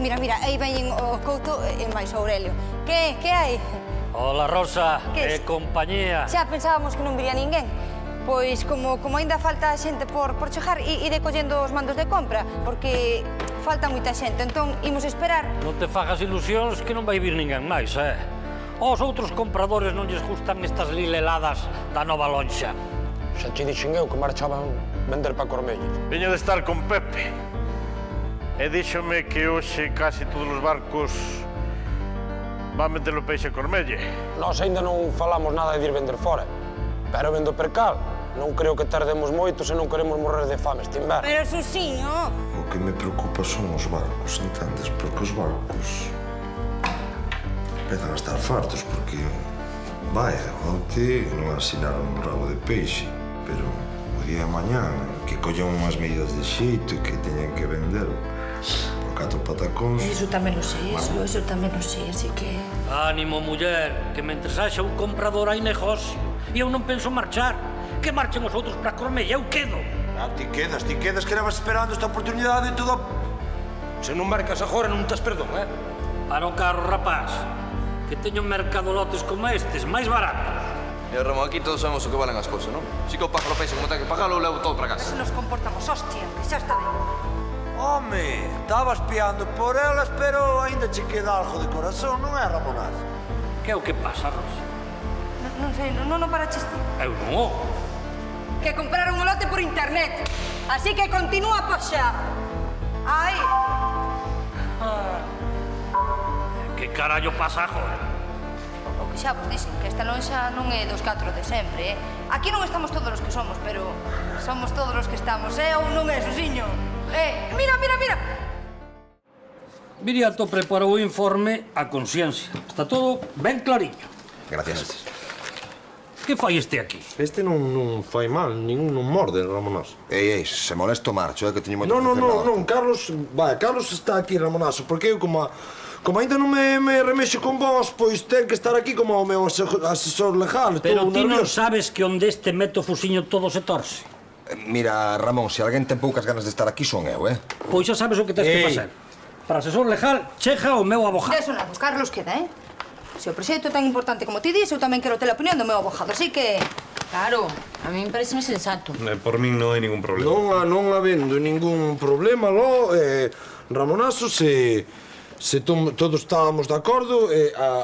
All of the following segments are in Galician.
Mira, aí veñen o Couto e máis o Aurelio. Que hai? Hola, Rosa, Que compañía. Xa pensábamos que non viría ninguén. Pois, como aínda falta xente por chegar, ide collendo os mandos de compra, porque falta moita xente, entón imos esperar. Non te fagas ilusións que non vai vir ninguén máis, Aos outros compradores non lles gustan estas lileladas da nova lonxa. Xa che dixen eu que marchaban vender pa Cormello. Veño de estar con Pepe. E díxome que hoxe casi todos os barcos van meter o peixe a Cormelle. Nós ainda non falamos nada de ir vender fora, pero vendo percal. Non creo que tardemos moito se non queremos morrer de fame este inverno. Pero, Susiño... O que me preocupa son os barcos, entendes? Porque os barcos empezan a estar fartos, porque, vaya, onte non asinaron un rabo de peixe, pero o día de mañán que collan unhas medidas de xeito que teñen que vender por 4 patacóns... Eso tamén lo sei, eso tamén lo sei, así que... Ánimo, muller, que mentres haxa un comprador hai negocio. E eu non penso marchar. Que marchen os outros para Cormella, eu quedo. Ti quedas que eras esperando esta oportunidade e todo... Se non marcas agora non tes perdón, Para o carro, rapaz, que teño mercadolotes como estes, máis baratos. Mira, Ramón, aquí todos sabemos o que valen as cousas, non? Si que eu pago o peixe como ten que pagalo, eu levo todo para casa. Se nos comportamos, hostia, que xa está ben. Home, estabas piando por elas, pero aínda che queda algo de corazón, non é, Ramonás? Que é o que pasa, Rosa? Non sei, non paraches ti. Eu non. Que compraron o lote por internet. Así que continúa por xa. Ai. Que carallo pasa agora? O que xa vos dixen, que esta lonxa non é dos 4 de sempre, Aquí non estamos todos os que somos, pero somos todos os que estamos, ou non é, Susiño? Mira! Viriato preparou o informe a conciencia. Está todo ben clariño. Gracias. Que fai este aquí? Este non fai mal, non morde, Ramonazo. Ei, se molesto marcho, que teño moito que facer. Non, Carlos está aquí, Ramonazo, porque eu como ainda non me remexo con vos, pois ten que estar aquí como o meu asesor legal. Pero ti non sabes que onde este meto fusiño todo se torce. Mira, Ramón, se alguén ten poucas ganas de estar aquí son eu, Pois xa sabes o que tens que facer. Para asesor legal, chega o meu abogado. Deso nada, Carlos queda, Se o proxecto é tan importante como ti dis, eu tamén quero ter a opinión do meu abogado, así que... Claro, a mí me parece sensato. Por min non hai ningún problema. Non habendo ningún problema, Ramonazo, se todos estábamos de acordo,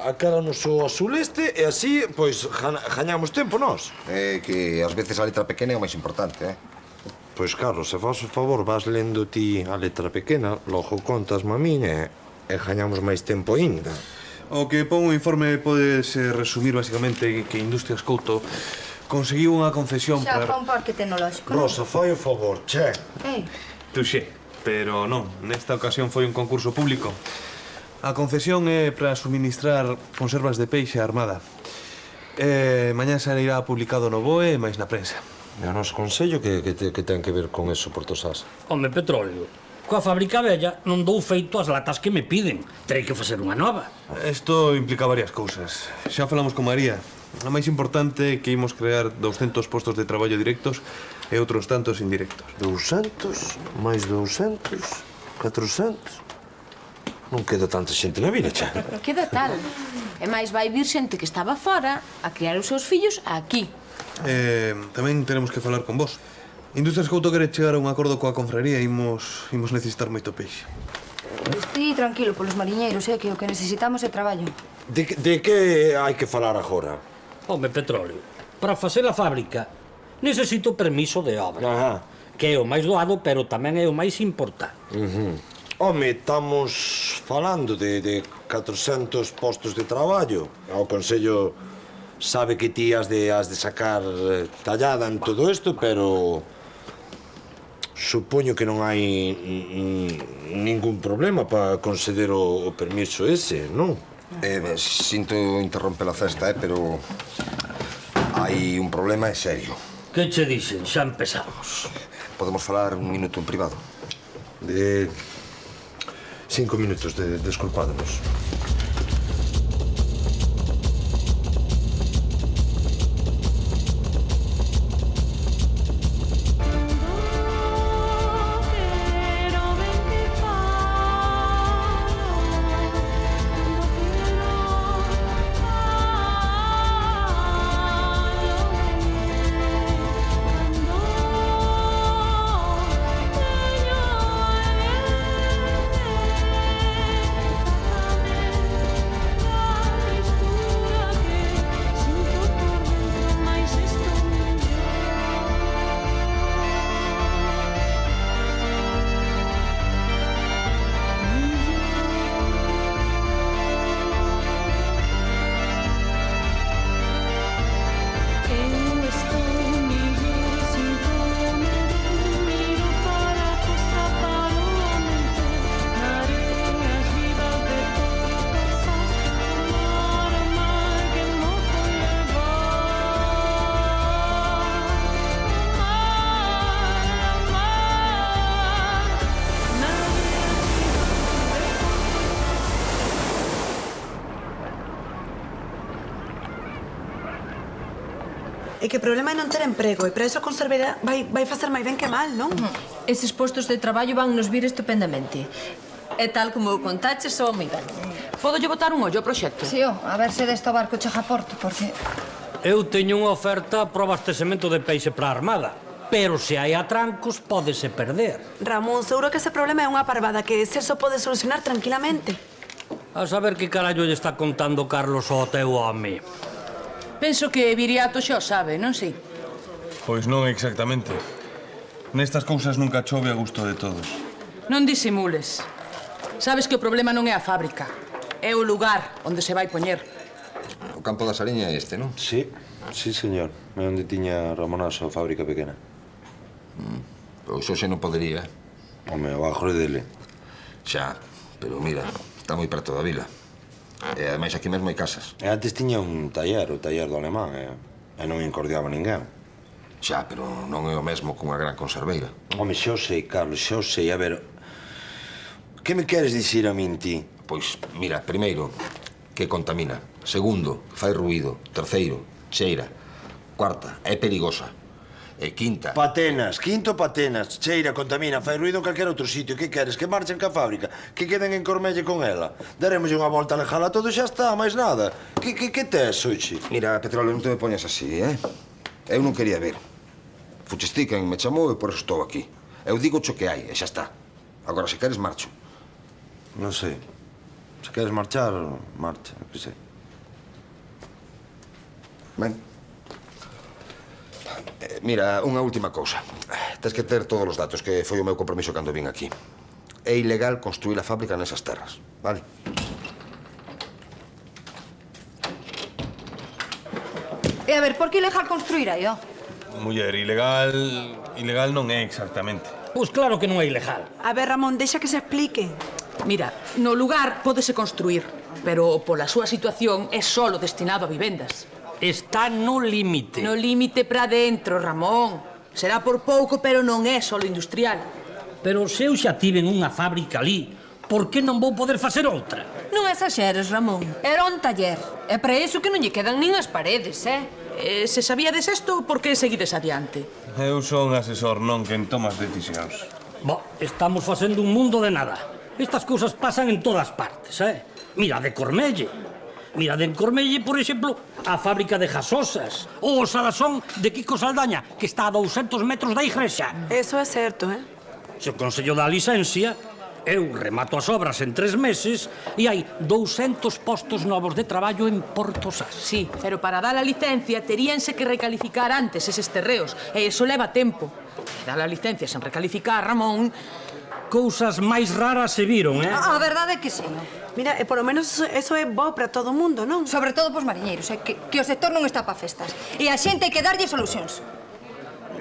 acáranos o azul este, e así, pois, gañamos tempo nós. Que ás veces a letra pequena é o máis importante, Pois, Carlos, se faz o favor, vas lendo ti a letra pequena, logo contasme a min e gañamos máis tempo ainda. O que pon o informe podes resumir basicamente que Industrias Couto conseguiu unha concesión Xa, para... un parque tecnolóxico. Rosa, fai o favor, che. Tuxé, pero non, nesta ocasión foi un concurso público. A concesión é para suministrar conservas de peixe á Armada. Mañá sairá publicado no BOE e máis na prensa. E o noso consello que ten que ver con eso, Portosás? Home, petróleo. Coa fábrica vella non dou feito as latas que me piden. Terei que facer unha nova. Isto implica varias cousas. Xa falamos con María. A máis importante é que imos crear 200 postos de traballo directos e outros tantos indirectos. 200, máis 200, 400... Non queda tanta xente na vila, xa. Queda tal. E máis vai vir xente que estaba fora a criar os seus fillos aquí. Tamén tenemos que falar con vos. Industrias Couto quere chegar a un acordo coa confraría e imos necesitar moito peixe. Esti tranquilo polos mariñeiros, que o que necesitamos é traballo. De que hai que falar agora? Home, petróleo. Para facer a fábrica necesito permiso de obra. Que é o máis doado, pero tamén é o máis importante. Home, estamos falando de 400 postos de traballo. O Consello sabe que ti has de sacar tallada en todo isto, pero supoño que non hai ningún problema para conceder o permiso ese, non? Sinto interromper a festa, pero hai un problema serio. Que che dixen? Xa empezamos. Podemos falar un minuto en privado? 5 minutos, desculpádenos. que o problema é non ter emprego, e para eso a conserveira vai facer máis ben que mal, non? Eses postos de traballo van nos vir estupendamente. E tal como contaches, son moi ben. Podo lle botar un ollo ao proxecto? Si, a ver se deste barco chega a porto, porque... Eu teño unha oferta para o abastecemento de peixe para a Armada, pero se hai atrancos, pódese perder. Ramón, seguro que ese problema é unha parvada que Celso pode solucionar tranquilamente. A saber que carallo lle está contando Carlos ao teu home. Penso que Viriato xa o sabe, non sei? Pois non exactamente. Nestas cousas nunca chove a gusto de todos. Non disimules. Sabes que o problema non é a fábrica, é o lugar onde se vai poñer. O campo da Sariña é este, non? Sí, señor. É onde tiña Ramón a súa fábrica pequena. Pois hoxe non podería. Home, o agro é dele. Xa, pero mira, está moi preto da vila. E ademais aquí mesmo hai casas. E antes tiña un taller, o taller do alemán, e non encordiaba ninguén. Xa, pero non é o mesmo que unha gran conserveira. Home, xa o sei, Carlos, xa o sei. A ver, que me queres dicir a min ti? Pois, mira, primeiro, que contamina. Segundo, fai ruído. Terceiro, cheira. Cuarta, é perigosa. E quinta... Patenas, quinto patenas. Cheira, contamina, fai ruido en calquer outro sitio. Que queres? Que marchen ca fábrica? Que queden en Cormelle con ela? Daremos unha volta a lejala todo e xa está, máis nada. Que tes, oxe? Mira, Petróleo, non te me poñas así, Eu non quería ver. Fuches ti quen me chamou e por eso estou aquí. Eu digo cho que hai e xa está. Agora, se queres, marcho. Non sei. Se queres marchar, marcha, que sei. Ben. Mira, unha última cousa. Tens que ter todos os datos, que foi o meu compromiso cando vin aquí. É ilegal construir a fábrica nesas terras, vale? E a ver, por que ilegal construir aí, ó? Muller, ilegal non é exactamente. Pois claro que non é ilegal. A ver, Ramón, deixa que se explique. Mira, no lugar pódese construir, pero pola súa situación é solo destinado a vivendas. Está no límite. No límite para dentro, Ramón. Será por pouco, pero non é solo industrial. Pero se eu xa tiven unha fábrica ali, por que non vou poder facer outra? Non exaxeres, Ramón. Era un taller. É para iso que non lle quedan nin as paredes, Se sabíades isto, por que seguides adiante? Eu son asesor, non quen tomas decisións. Estamos facendo un mundo de nada. Estas cousas pasan en todas partes, Mira de Cormelle. Mira de Cormelle, por exemplo, a fábrica de gasosas. Ou o salasón de Kiko Saldaña, que está a 200 metros da igrexa. Eso é certo, Se o Consello dá licencia, eu remato as obras en 3 meses e hai 200 postos novos de traballo en Portosás. Sí, pero para dar a licencia teríanse que recalificar antes eses terreos, e iso leva tempo. Dar a licencia sen recalificar, Ramón... Cousas máis raras se viron, A verdade é que sí. Mira, e polo menos eso é bo para todo o mundo, non? Sobre todo pos mariñeiros, que o sector non está pa festas. E a xente hai que darlle solucións.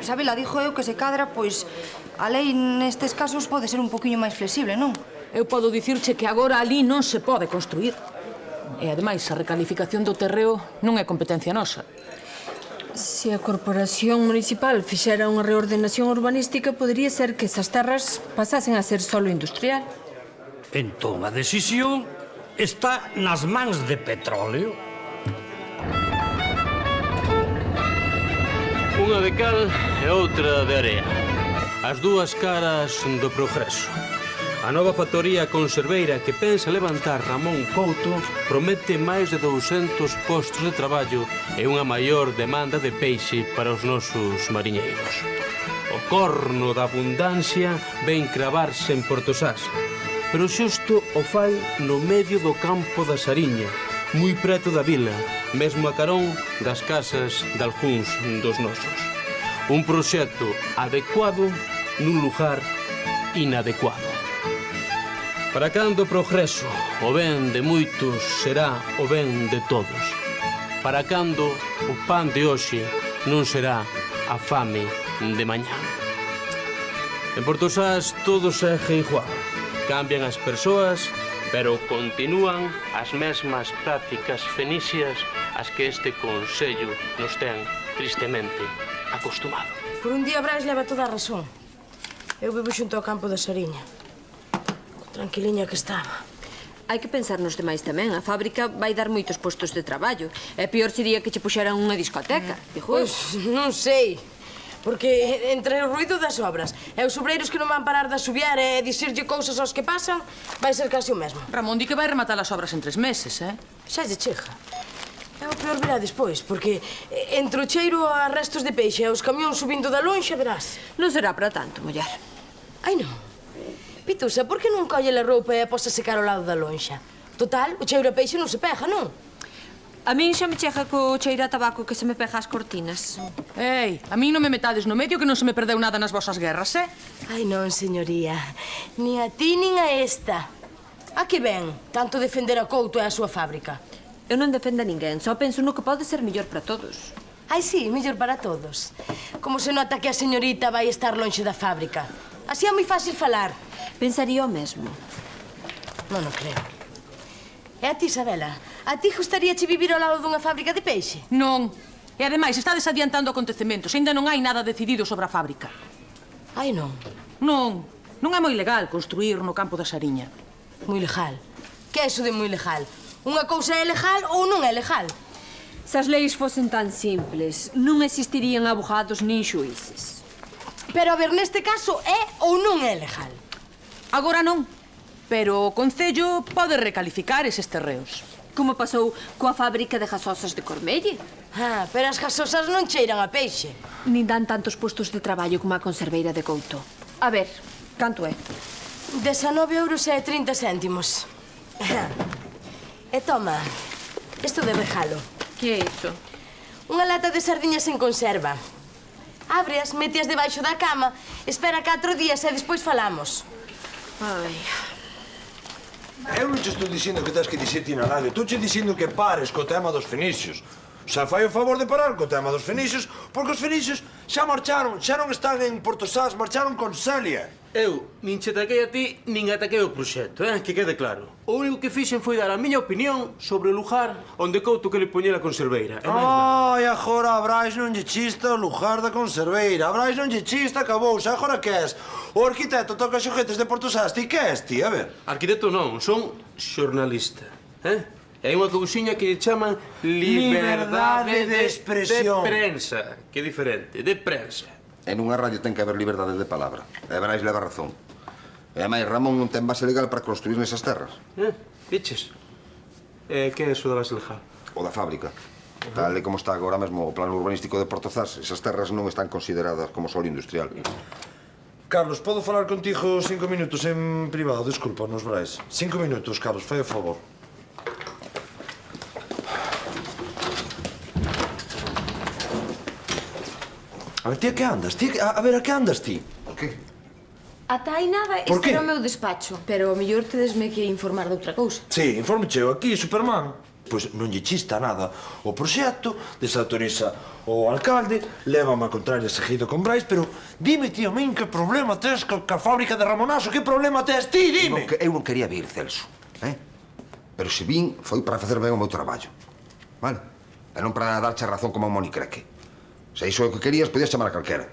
Sabela, dixo eu que se cadra, pois a lei nestes casos pode ser un poquinho máis flexible, non? Eu podo dicirche que agora ali non se pode construir. E, ademais, a recalificación do terreo non é competencia nosa. Se a Corporación Municipal fixera unha reordenación urbanística, podería ser que esas terras pasasen a ser solo industrial. Entón, a decisión está nas mans de Petróleo. Unha de cal e outra de area. As dúas caras do progreso. A nova factoría conserveira que pensa levantar Ramón Couto promete máis de 200 postos de traballo e unha maior demanda de peixe para os nosos mariñeiros. O corno da abundancia ven cravarse en Portosás, pero xusto o fai no medio do campo da Sariña, moi preto da vila, mesmo a carón das casas dalgúns dos nosos. Un proxecto adecuado nun lugar inadecuado. Para cando o progreso, o ben de moitos será o ben de todos. Para cando o pan de hoxe non será a fame de mañá. En Portosás todo segue igual. Cambian as persoas, pero continúan as mesmas prácticas fenixias ás que este Consello nos ten tristemente acostumado. Por un día Brais leva toda a razón. Eu vivo xunto ao campo da Sariña. Tranquiliña que estaba. Hai que pensar nos demais tamén. A fábrica vai dar moitos postos de traballo. E peor sería que che puxeran unha discoteca. Pois, non sei. Porque entre o ruido das obras e os obreiros que non van parar de asubiar e dicirlle cousas aos que pasan, vai ser casi o mesmo. Ramón di que vai rematar as obras en 3 meses, Xa lle chega. É o peor verá despois, porque entre o cheiro a restos de peixe e os camións subindo da lonxa, verás. Non será para tanto, mullar. Ai, non. Pitusa, por que non colle a roupa e a posa secar ao lado da lonxa? Total, o cheiro a peixe non se pega, non? A min xa me chega co cheiro a tabaco que se me pega as cortinas. Ei, a min non me metades no medio que non se me perdeu nada nas vosas guerras, Ai, non, señoría. Ni a ti, nin a esta. A que ven tanto defender a Couto e a súa fábrica? Eu non defendo a ninguén, só penso no que pode ser mellor para todos. Ai, sí, mellor para todos. Como se nota que a señorita vai estar lonxe da fábrica. Así é moi fácil falar. Pensaría o mesmo. Non o creo. E a ti, Isabela, a ti gustaríache vivir ao lado dunha fábrica de peixe? Non. E ademais, estades adiantando acontecementos. Ainda non hai nada decidido sobre a fábrica. Ai, non. Non. Non é moi legal construir no campo da Sariña. Moi legal? Que é iso de moi legal? Unha cousa é legal ou non é legal? Se as leis fosen tan simples, non existirían abogados nin xuíces. Pero, a ver, neste caso, é ou non é legal? Agora non. Pero o Concello pode recalificar eses terreos. Como pasou coa fábrica de gasosas de Cormelle. Pero as gasosas non cheiran a peixe. Nin dan tantos postos de traballo como a conserveira de Couto. A ver, canto é? 19,30 €. E toma, isto de regalo. Que é iso? Unha lata de sardiñas en conserva. Ábreas, meteas debaixo da cama, espera 4 días e despois falamos. Ai... Eu non te estou dicindo que tens que dicir ti na radio. Estou te dicindo que pares co tema dos fenicios. Xa fai o favor de parar co tema dos fenicios, porque os fenicios xa marcharon, xa non están en Porto Sás, marcharon con Celia. Eu nin che ataquei a ti, nin ataquei o proxecto, que quede claro. O único que fixen foi dar a miña opinión sobre o lugar onde Couto que le poñera a conserveira. Ai, agora a Brais non lle chista o lugar da conserveira. A Brais non lle chista, acabouse. Agora que és? O arquitecto toca xoguetes de Porto Sás. Ti que és, ti? A ver. Arquitecto non, son xornalista. É unha cousiña que lle chaman liberdade de expresión. De prensa, que é diferente, de prensa. E nunha radio ten que haber liberdade de palabra. E Brais leva razón. E ademais, Ramón non ten base legal para construir nesas terras. Diches? Que é eso da base legal? O da fábrica. Tal e como está agora mesmo o plano urbanístico de Porto Zas, esas terras non están consideradas como solo industrial. Carlos, podo falar contigo 5 minutos en privado? Desculpa, nos Brais. 5 minutos, Carlos, fai o favor. A ver, ti a que andas? A ver, a que andas ti? Por que? Ata hai nada, Por este qué? era o meu despacho. Pero o mellor tedesme que informar de outra cousa. Sí, informe cheo aquí, Superman. Pois non lle chista nada o proxecto, desautoriza o alcalde, lévame a contraria seguido con Brais, pero dime, tío, min, que problema tes ca fábrica de Ramonaso? Que problema tes ti, dime? Eu non quería vir, Celso. Pero se vin, foi para facer ben o meu traballo. Vale? E non para darche razón como a Moni Creque. Se iso é o que querías, podías chamar a calquera.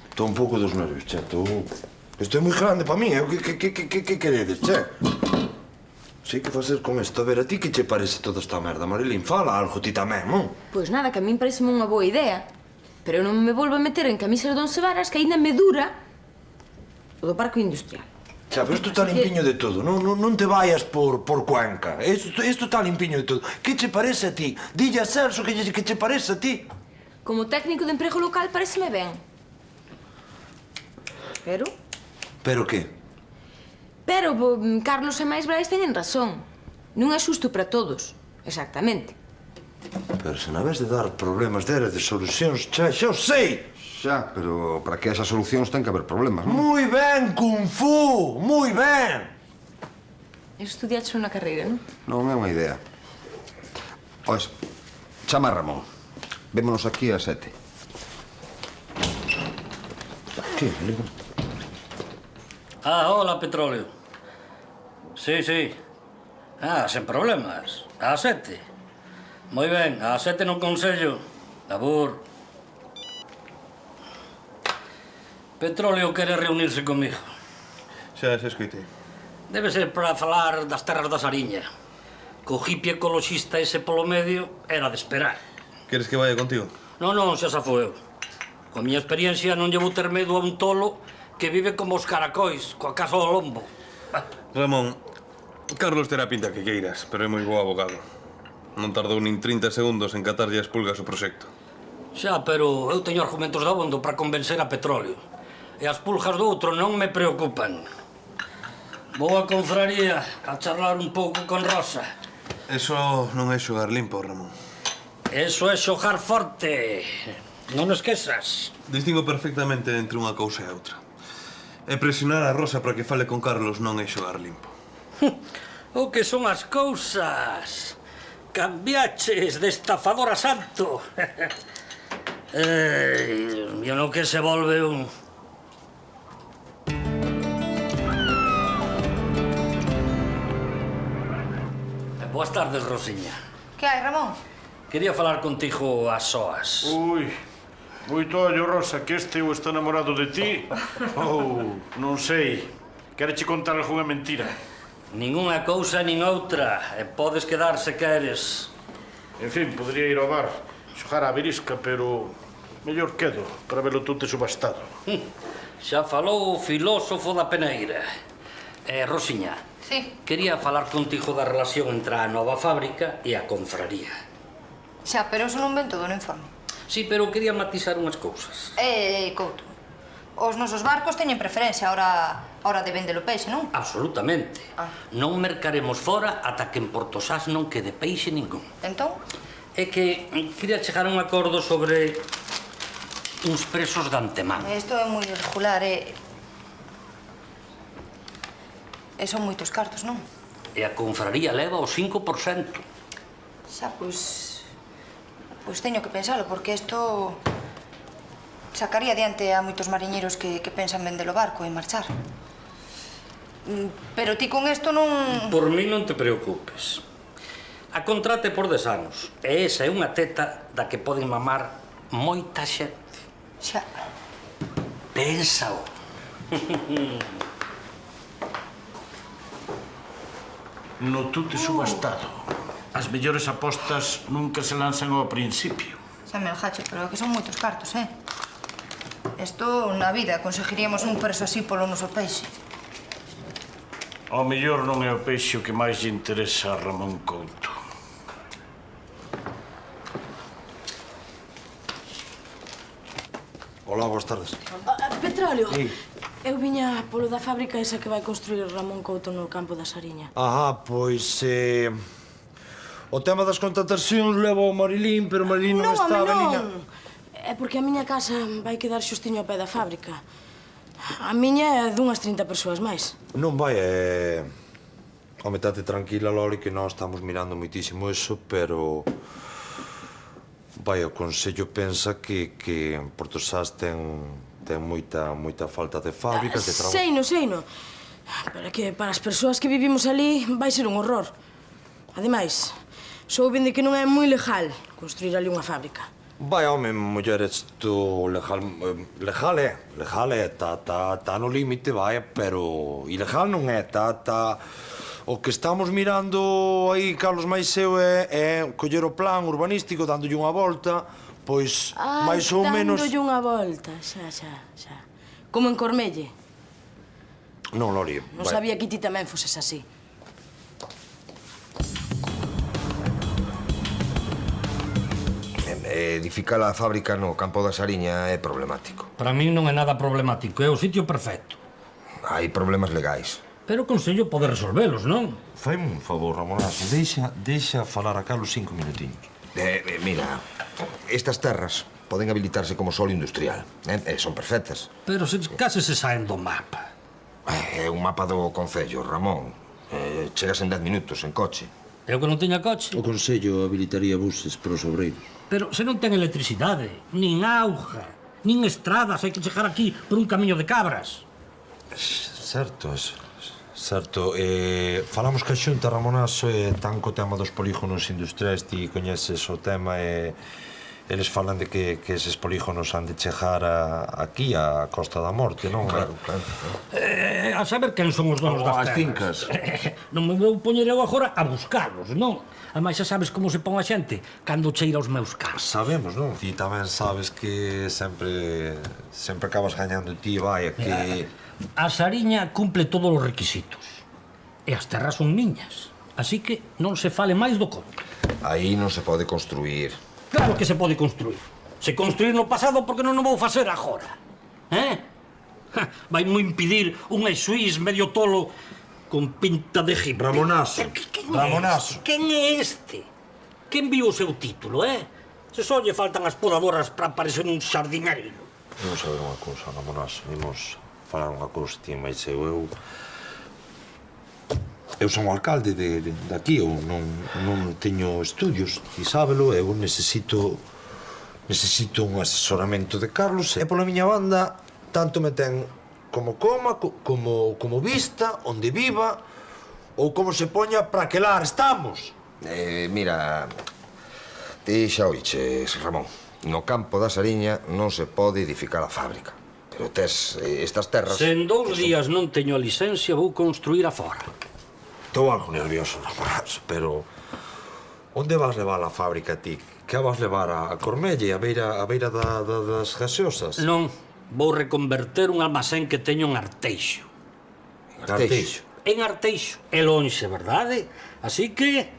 Estou un pouco dos nervios, che. Isto é moi grande para mí, que queredes, che? Sei que facer con isto. A ver, a ti que che parece toda esta merda? Marilín, fala algo ti tamén, non? Pois nada, que a min pareceme unha boa idea. Pero eu non me volvo a meter en camisas de 11 varas que aínda me dura o do parque industrial. Xa, pero isto está limpiño de todo. Non te vayas por Cuenca. Isto está limpiño de todo. Que che parece a ti? Dille a Celso que che parece a ti. Como técnico de emprego local pareceme ben. Pero? Pero que? Pero Carlos e máis Brais teñen razón. Non é xusto para todos. Exactamente. Pero se na vez de dar problemas deras de solucións, xa o sei. Xa, pero para que esas solucións ten que haber problemas, non? Moi ben, Kung Fu! Moi ben! Estudiaste unha carreira, non? Non é unha idea. Ois, chama a Ramón. Vémonos aquí a 7. Que? Hola, Petróleo. Sí. Sen problemas. A 7. Moi ben, a 7 no Consello. Abur. Petróleo quere reunirse comigo. Xa escoitei. Debe ser para falar das terras da Sariña. Co hippie ecoloxista ese polo medio era de esperar. Queres que vaya contigo? Non, xa sa foi eu. Coa miña experiencia non llevo ter medo a un tolo que vive como os caracois, coa casa do lombo. Ramón, Carlos terá pinta que queiras, pero é moi bo abogado. Non tardou nin 30 segundos en catarlle as pulgas o proxecto. Xa, pero eu teño argumentos dabondo para convencer a Petróleo. E as pulgas do outro non me preocupan. Vou a confraría a charlar un pouco con Rosa. Eso non é xogar limpo, Ramón. Eso é xogar forte. Non esquezas. Distingo perfectamente entre unha cousa e outra. E presionar a Rosa para que fale con Carlos non é xogar limpo. O que son as cousas? Cambiaches de estafador a santo. E non que se volve un... Boas tardes, Rosiña. Que hai, Ramón? Quería falar contigo a soas. Ui, moito ollo, Rosa, que este ou está namorado de ti ou non sei. Quereche contar algunha mentira? Ningunha cousa nin outra. E podes quedar se queres. En fin, podría ir ao bar, xogar á verisca, pero mellor quedo para velo tú te subastado. Xa falou o filósofo da peneira. Rosiña, sí. Quería falar contigo da relación entre a nova fábrica e a confraría. Xa, pero eso non ven todo no informe. Sí, pero quería matizar unhas cousas. Couto, os nosos barcos teñen preferencia a hora de vender o peixe, non? Absolutamente. Non mercaremos fora ata que en Portosás non quede peixe ningún. Entón? É que quería chegar a un acordo sobre uns presos de antemán. Isto é moi irregular, E son moitos cartos, non? E a confraría leva o 5%. Xa, pois teño que pensalo, porque isto sacaría adiante a moitos mariñeiros que pensan vender o barco e marchar. Pero ti con isto non... Por mí non te preocupes. A contrate por 10 anos. E esa é unha teta da que poden mamar moita xente. Xa. Pénsao. No tú te subastado. As mellores apostas nunca se lanzan ao principio. Xa me aljacho, pero é que son moitos cartos, Isto, na vida, conseguiríamos un preso así polo noso peixe. Ao mellor non é o peixe o que máis lle interesa a Ramón Couto. Hola, boas tardes. Petróleo. Sí. Eu viña polo da fábrica esa que vai construir Ramón Couto no campo da Sariña. Pois, o tema das contratacións leva ao Marilín, pero Marilín non está... Non, é porque a miña casa vai quedar xustiño ao pé da fábrica. A miña é dunhas 30 persoas máis. Non vai, Home, tate tranquila, Loli, que nós estamos mirando moitísimo eso, pero... Vai, o Consello pensa que Portosás ten moita falta de fábricas, de traballo... Seino. Pero é que para as persoas que vivimos ali vai ser un horror. Ademais, souben de que non é moi legal construir ali unha fábrica. Vai, home, muller, isto legal é, tá no límite, vai, pero ilegal non é, tá... O que estamos mirando aí, Carlos máis eu, é coller o plan urbanístico, dándolle unha volta, pois, máis ou menos... Dándolle unha volta, xa. Como en Cormelle. Non, Lori, Non sabía que ti tamén foses así. Edificar a fábrica no campo da Sariña é problemático. Para min non é nada problemático, é o sitio perfecto. Hai problemas legais. Pero o Consello pode resolvelos, non? Faime un favor, Ramonazo, deixa falar a Carlos 5 minutiños. Mira, estas terras poden habilitarse como solo industrial, son perfectas. Pero se case se saen do mapa. É un mapa do Concello, Ramón. Chegas en 10 minutos, en coche. Eu que non teña coche? O Consello habilitaría buses para os obreiros. Pero se non ten electricidade, nin auga, nin estradas, hai que chegar aquí por un camiño de cabras. Certo. Falamos ca Xunta, Ramonazo, e tan co tema dos polígonos industriais, ti coñeces o tema e Eles falan de que eses polígonos han de chegar aquí, a Costa da Morte, non? Claro. A saber quen son os donos das As terras. fincas. Non me vou poñer eu agora a buscarlos, non? Ademais, xa sabes como se pon a xente cando cheira os meus campos. Sabemos, non? Ti tamén sabes que sempre acabas gañando ti, vai, que... A Sariña cumple todos os requisitos. E as terras son miñas. Así que non se fale máis do conto. Aí non se pode construir. Claro que se pode construir. Se construir no pasado, porque non o vou facer agora? Vai mo impedir un exuís medio tolo con pinta de hippie. Ramonazo. Ramonazo. Quen é este? Quen viu o seu título, Se só lle faltan as podadoras para aparecer un xardineiro. Imos a ver unha cousa, Ramonazo. Imos falar unha cousa, ti, mais eu son o alcalde de aquí, eu non teño estudios, ti sábelo, eu necesito un asesoramento de Carlos, e pola miña banda, tanto me ten como coma, como vista, onde viva, ou como se poña para que lar estamos. Mira, ti xa oiches, Ramón, no campo da Sariña non se pode edificar a fábrica, pero tes estas terras... Se en 2 días non teño a licencia, vou construir a fora. Estou algo nervioso, Ramonazo, pero onde vas levar a fábrica ti? Que a vas levar a Cormelle, a beira das gaseosas? Non, vou reconverter un almacén que teño en Arteixo. Arteixo? En Arteixo. É lonxe, verdade? Así que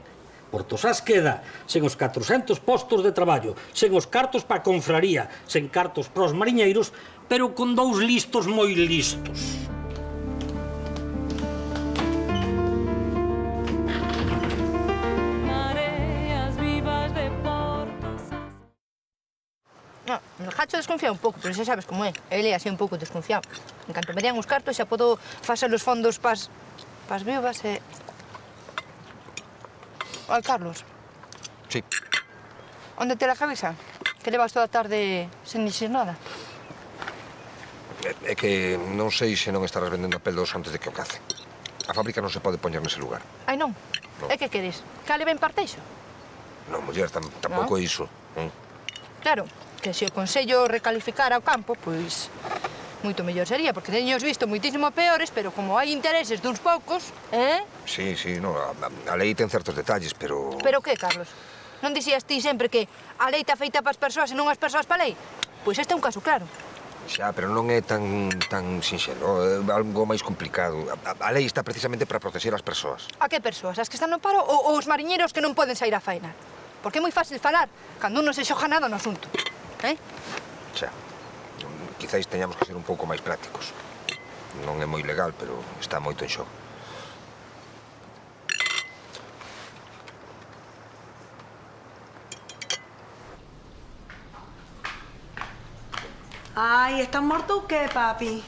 Portosás queda sen os 400 postos de traballo, sen os cartos para a confraría, sen cartos para os mariñeiros, pero con 2 listos moi listos. O Jacho desconfía un pouco, pero xa sabes como é. Ele é así un pouco desconfiado. En canto me den os cartos xa podo facer os fondos pas viúvas e... Oi, Carlos. Sí. Onde te la cabeza? Que levas toda a tarde sen dixer nada? É que non sei se non estarás vendendo a pel dos antes de que o cacen. A fábrica non se pode poñer nese lugar. Ai, non? E que queres? Que ale ben parteixo? Non, muller, tampouco é iso. Claro, que se o Consello recalificara o campo, pois moito mellor sería, porque teños visto moitísimo peores, pero como hai intereses duns poucos, Sí, no, a lei ten certos detalles, pero... Pero que, Carlos? Non dixías ti sempre que a lei está feita para as persoas e non as persoas para a lei? Pois este é un caso claro. Xa, pero non é tan sinxelo, é algo máis complicado. A lei está precisamente para proteger as persoas. A que persoas? As que están no paro ou os mariñeiros que non poden sair a faena? Porque é moi fácil falar cando non se xoga nada no asunto. Xa, quizáis teñamos que ser un pouco máis prácticos. Non é moi legal, pero está moito en xogo. Ai, estás morto ou qué, papi?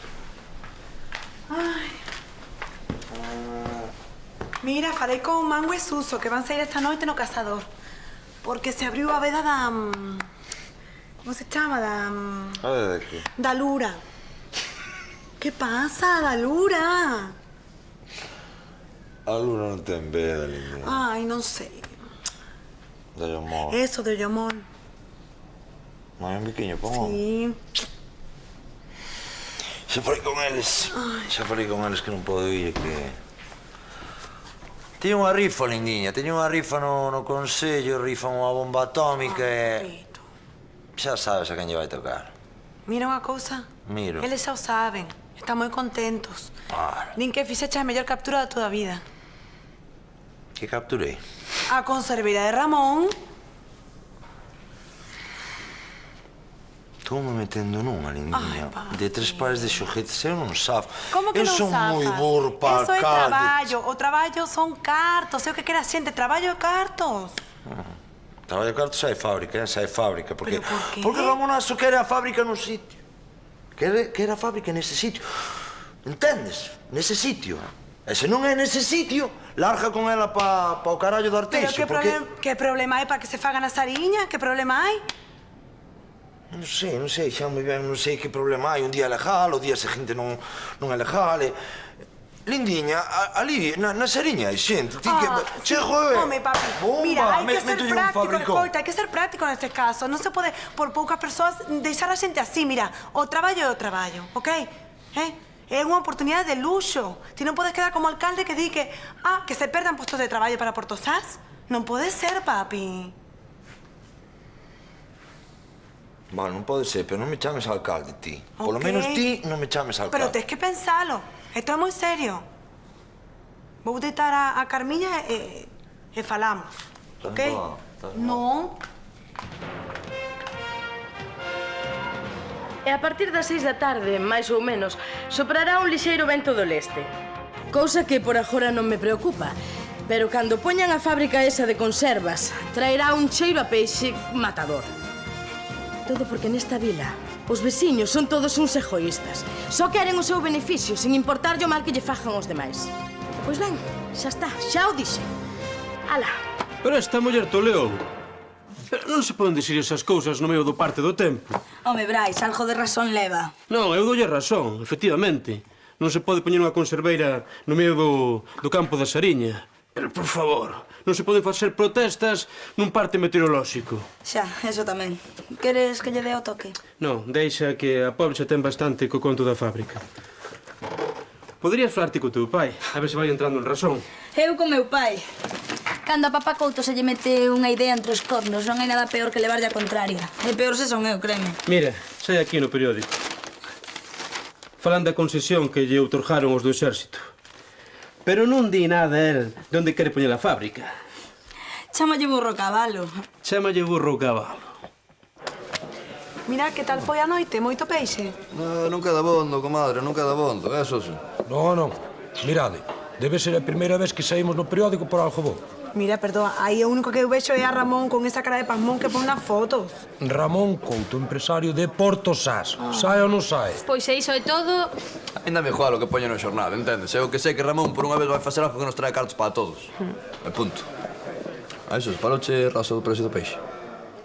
Ai. Mira, falei con Mango e Suso que van sair esta noite no Cazador. Porque se abriu a veda da... Como se chama? A veda de que? Da Lura. Que pasa, da Lura? A Lura non ten veda, linda. Ai, non sei. De Llomón. Eso, de Llomón. Non é un biquiño, pon. Sí. Xa falei con eles. Que non podo ir, que... Teño unha rifa, lindiña. Teño unha rifa no Consello, rifan unha bomba atómica e... Xa sabes a quen lle vai tocar. Mira unha cousa. Miro. Eles xa o saben. Están moi contentos. Din que fixeche a mellor captura da toda a vida. Que capturei? A conserveira de Ramón. Estou me metendo nunha, lindiña. De 3 pares de xoguetes, eu non safo. Como que non son safas? moi burro para Eso é alcalde. traballo. O traballo son cartos. É o que quere a xente. Traballo e cartos. Traballo cartos hai fábrica, Porque, Pero por qué? Porque Ramonazo quere a fábrica nun sitio. Quere a fábrica nese sitio. Entendes? Nese sitio. E se non é nese sitio, larga con ela pa o carallo do Arteixo. Pero que problema hai para que se faga na Sariña? Que problema hai? Non sei, xa moi ben, non sei que problema hai. Un día é legal, o día seguinte non é legal. Lindiña, ali, na Sariña hai xente. Ti que... Chego, Home, papi, mira, hai que ser práctico, escoita, hai que ser práctico neste caso. Non se pode, por poucas persoas, deixar a xente así, mira. O traballo é o traballo, ok? É unha oportunidade de luxo. Ti non podes quedar como alcalde que di que se perdan postos de traballo para Portosás. Non pode ser, papi. Non pode ser, pero non me chames alcalde, ti. Polo menos ti non me chames alcalde. Pero tens que pensalo. Isto é moi serio. Vou deitar a Carmiña e falamos, ok? Non. E a partir das 6 da tarde, máis ou menos, soprará un lixeiro vento do leste. Cousa que por agora non me preocupa. Pero cando poñan a fábrica esa de conservas, traerá un cheiro a peixe matador. Todo porque nesta vila os veciños son todos uns egoístas. Só queren o seu beneficio, sin importarlle o mal que lle fajan os demais. Pois ben, xa está, xa o dixe. Ala. Pero esta muller toleou. Pero non se poden dicir esas cousas no medio do parte do tempo. Home, Brais, algo de razón leva. Non, eu doulle razón, efectivamente. Non se pode poñer unha conserveira no medio do campo da Sariña. Pero, por favor, non se poden facer protestas nun parte meteorolóxico. Xa, eso tamén. Queres que lle dé o toque? Non, deixa que a pobre xa ten bastante co conto da fábrica. Poderías falarte co teu pai, a ver se vai entrando en razón. Eu con meu pai. Cando a papá Couto se lle mete unha idea entre os cornos, non hai nada peor que levarlle a contraria. E peor se son eu, créeme. Mira, sai aquí no periódico. Falan da concesión que lle outorgaron os do exército. Pero non di nada el de onde quere poñer a fábrica. Chámalle burro cabalo. Chámalle burro cabalo. Mira, que tal foi a noite? Moito peixe? Non queda bondo, comadre, non queda bondo, eso sí. Non. Mirade, debe ser a primeira vez que saímos no periódico por algo bo. Mira, perdoa, aí o único que eu vexo é a Ramón con esa cara de pasmón que pon nas fotos. Ramón Couto, empresario de Portosás. Sae ou non sae? Pois se iso é todo... Ainda me joa lo que poño no xornal, entendes? Eu que sei que Ramón por unha vez vai facer algo que nos trae cartos para todos. E punto. A iso, faloche raso do precio do peixe.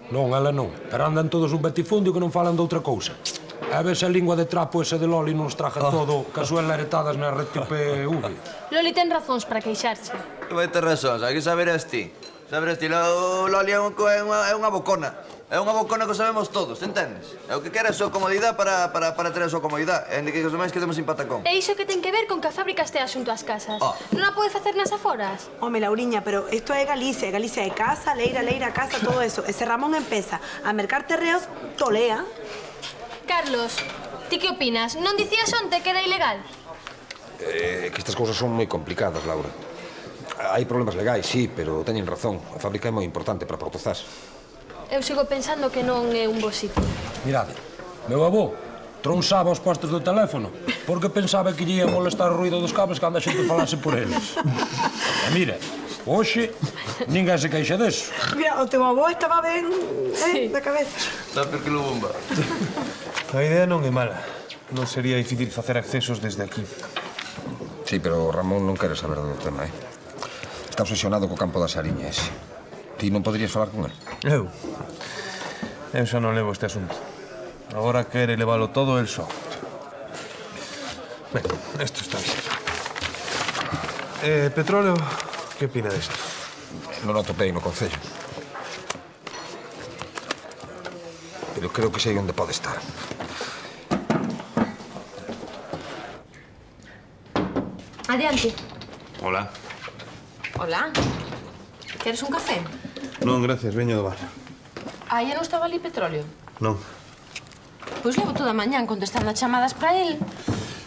Non, ela non. Pero andan todos un batifundio que non falan de outra cousa. A ver se a lingua de trapo esa de Loli non nos traja todo casuel heretadas na RTPV. Loli ten razóns para queixarse. Que vai ter razóns, hai que saber ti. Saber ti, Loli é unha bocona. É unha bocona que sabemos todos, entendes? É o que quere a súa comodidade para ter a súa comodidade. E que os demais quedemos sin patacón. E iso que ten que ver con que a fábrica estea xunto ás casas? Non a pode facer nas aforas? Home, Lauriña, pero isto é Galicia. Galicia é casa, leira, casa, todo eso. Ese Ramón empeza a mercar terreos, tolea. Carlos, ti que opinas? Non dicías onte que era ilegal? Que estas cousas son moi complicadas, Laura. Hai problemas legais, sí, pero teñen razón. A fábrica é moi importante para Portozás. Eu sigo pensando que non é un bo sitio. Mirade, meu avó tronzaba os postes do teléfono porque pensaba que lle ia molestar o ruido dos cables cando a xente falase por eles. E mira, hoxe ninguén se queixa deso. Mira, o teu avó estaba ben, da cabeza. Está perquilo bomba. A idea non é mala. Non sería difícil facer accesos desde aquí. Sí, pero Ramón non quere saber do tema, Está obsesionado co campo da Sariña, ese. Ti non poderías falar con el? Eu xa non levo este asunto. Agora quere leválo todo el só. Ben, isto está bien. Petróleo, que opina desto? Non o topei no concello. Pero creo que sei onde pode estar. Adiante. Hola. Hola. Queres un café? Non, gracias, veño do bar. Aí non estaba ali petróleo? Non. Pois levo toda a mañán contestando a chamadas para el.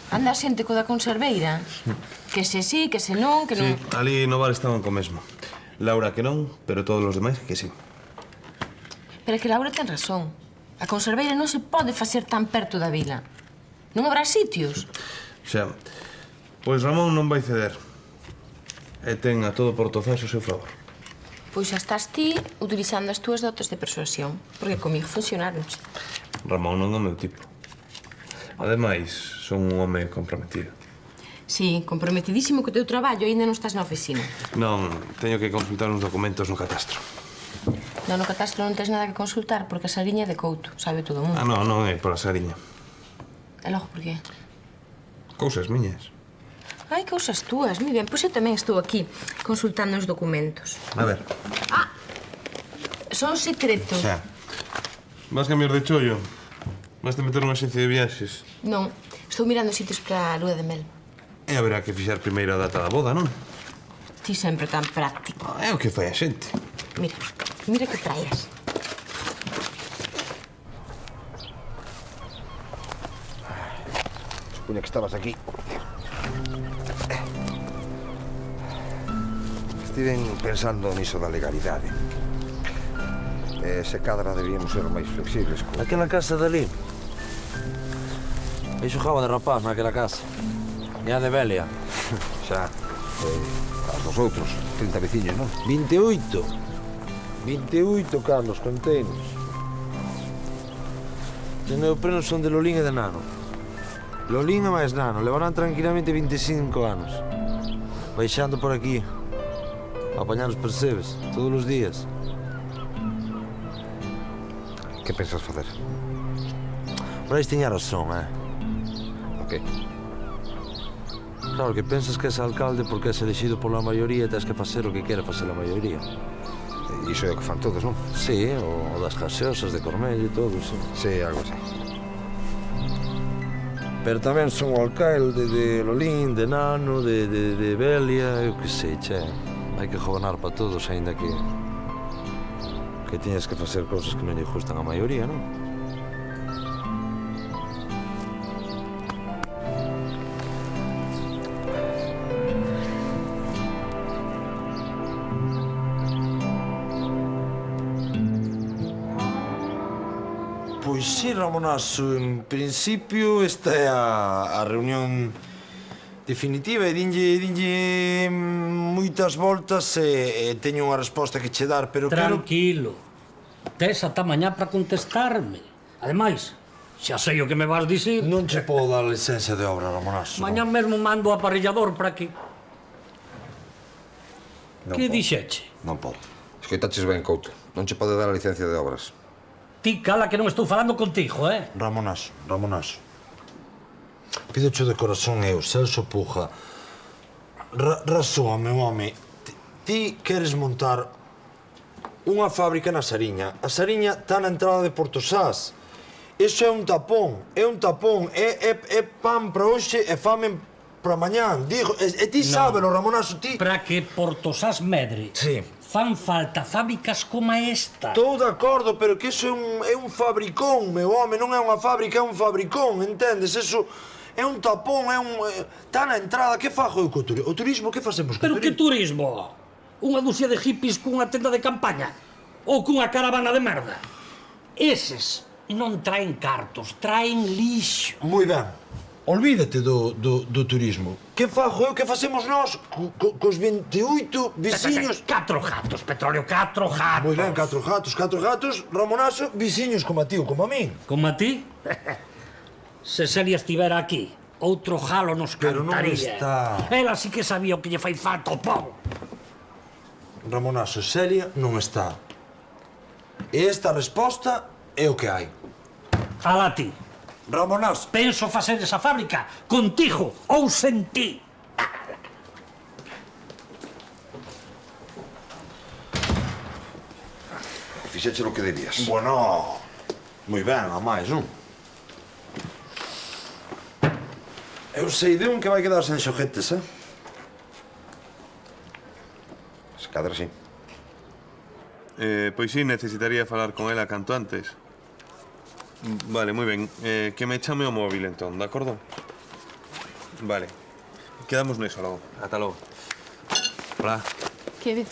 Anda xente co da conserveira. Que se sí, que se non, que non... Sí, ali no bar estaban co mesmo. Laura que non, pero todos os demais que sí. Pero é que Laura ten razón. A conserveira non se pode facer tan perto da vila. Non habrá sitios. Xa, pois Ramón non vai ceder. E ten a todo Portozás ao seu favor. Pois xa estás ti utilizando as túas dotes de persuasión, porque comigo funcionaron. Ramón non é o meu tipo. Ademais, son un home comprometido. Sí, comprometidísimo co teu traballo, aínda non estás na oficina. Non, teño que consultar uns documentos no catastro. Non, no catastro non tens nada que consultar, porque a Sariña é de Couto, sabe todo o mundo. Non é pola Sariña. E logo por qué? Cousas miñas. Hai cousas túas, moi ben. Pois eu tamén estou aquí, consultando os documentos. A ver. Son secretos. Xa. Vas cambiar de chollo? Vas te meter nunha agencia de viaxes? Non, estou mirando sitios para a lúa de mel. E haberá que fixar primeiro a data da boda, non? Ti sempre tan práctico. É o que fai a xente. Mira que traes. Supoña que estabas aquí. Estiven pensando niso da legalidade. Se cadra debíamos ser máis flexibles. Aquela casa dali. Eu xogaba de rapaz naquela casa. E a de Belia. Xa. As dos outros, 30 veciños, non? 28. 28 carlos, conteinos. De neopreno son de Lolín e de Nano. Lolín e máis Nano. Levarán tranquilamente 25 anos. Baixando por aquí. A apañar os percebes, todos os días. Que pensas facer? Brais tiña razón, Ok. Claro, que pensas que és alcalde porque és elegido pola maioría e tens que facer o que quere facer a maioría. Iso é o que fan todos, non? Sí, o das gaseosas de Cormello e todo, sí. Sí, algo así. Pero tamén son o alcalde de Lolín, de Nano, de Belia, eu que sei, che. Hai que gobernar para todos, aínda que tiñas que facer cousas que non lle gustan a maioría, non? Pois sí, Ramonazo, en principio esta é a reunión definitiva e dinlle moitas voltas e teño unha resposta que che dar, pero Tranquilo. Tes ata mañá para contestarme. Ademais, xa sei o que me vas dicir. Non che podo dar licencia de obra, Ramonazo. Mañá mesmo mando o aparellador para que... Que dixeche? Non podo. Escoitaches ben, Couto. Non che pode dar a licencia de obras. Ti cala que non estou falando contigo, Ramonazo. Pidocho de corazón eu, Celso Puja. Razón, meu home. Ti queres montar unha fábrica na Sariña. A Sariña está na entrada de Portosás. Iso é un tapón, é pan para hoxe e fame para mañán. Digo, e ti sábelo, Ramonazo, ti... Para que Portosás medre. Sí. Fan falta fábricas como esta. Estou de acordo, pero que iso é un fabricón, meu home. Non é unha fábrica, é un fabricón, entendes? Iso é un tapón, está na entrada. Que fago eu co turismo? O turismo, que facemos co turismo? Pero que turismo? Unha dúcia de hippies cunha tenda de campaña? Ou cunha caravana de merda? Eses non traen cartos, traen lixo. Moi ben. Olvídate do turismo. Que fago eu, que facemos nós cos 28 veciños? 4 gatos, petróleo, 4 gatos. Moi ben, 4 gatos, Ramonazo, veciños como a ti ou como a min. Como a ti? Se Celia estivera aquí, outro jalo nos cantaría. Pero non está. Ela sí que sabía o que lle fai falta ao povo. Ramonazo, Celia non está. E esta resposta é o que hai. Alá ti. Ramonazo. Penso facer esa fábrica contigo ou sen ti. Fixeche o que debías. Bueno, moi ben, a máis, non? Eu sei de un que vai quedar sen xoguetes, Se cadra, sí. Pois sí, necesitaría falar con ela canto antes. Vale, moi ben. Que me chame o móvil, entón, de acordo? Vale. Quedamos neso logo. Ata logo. Hola. Que ve?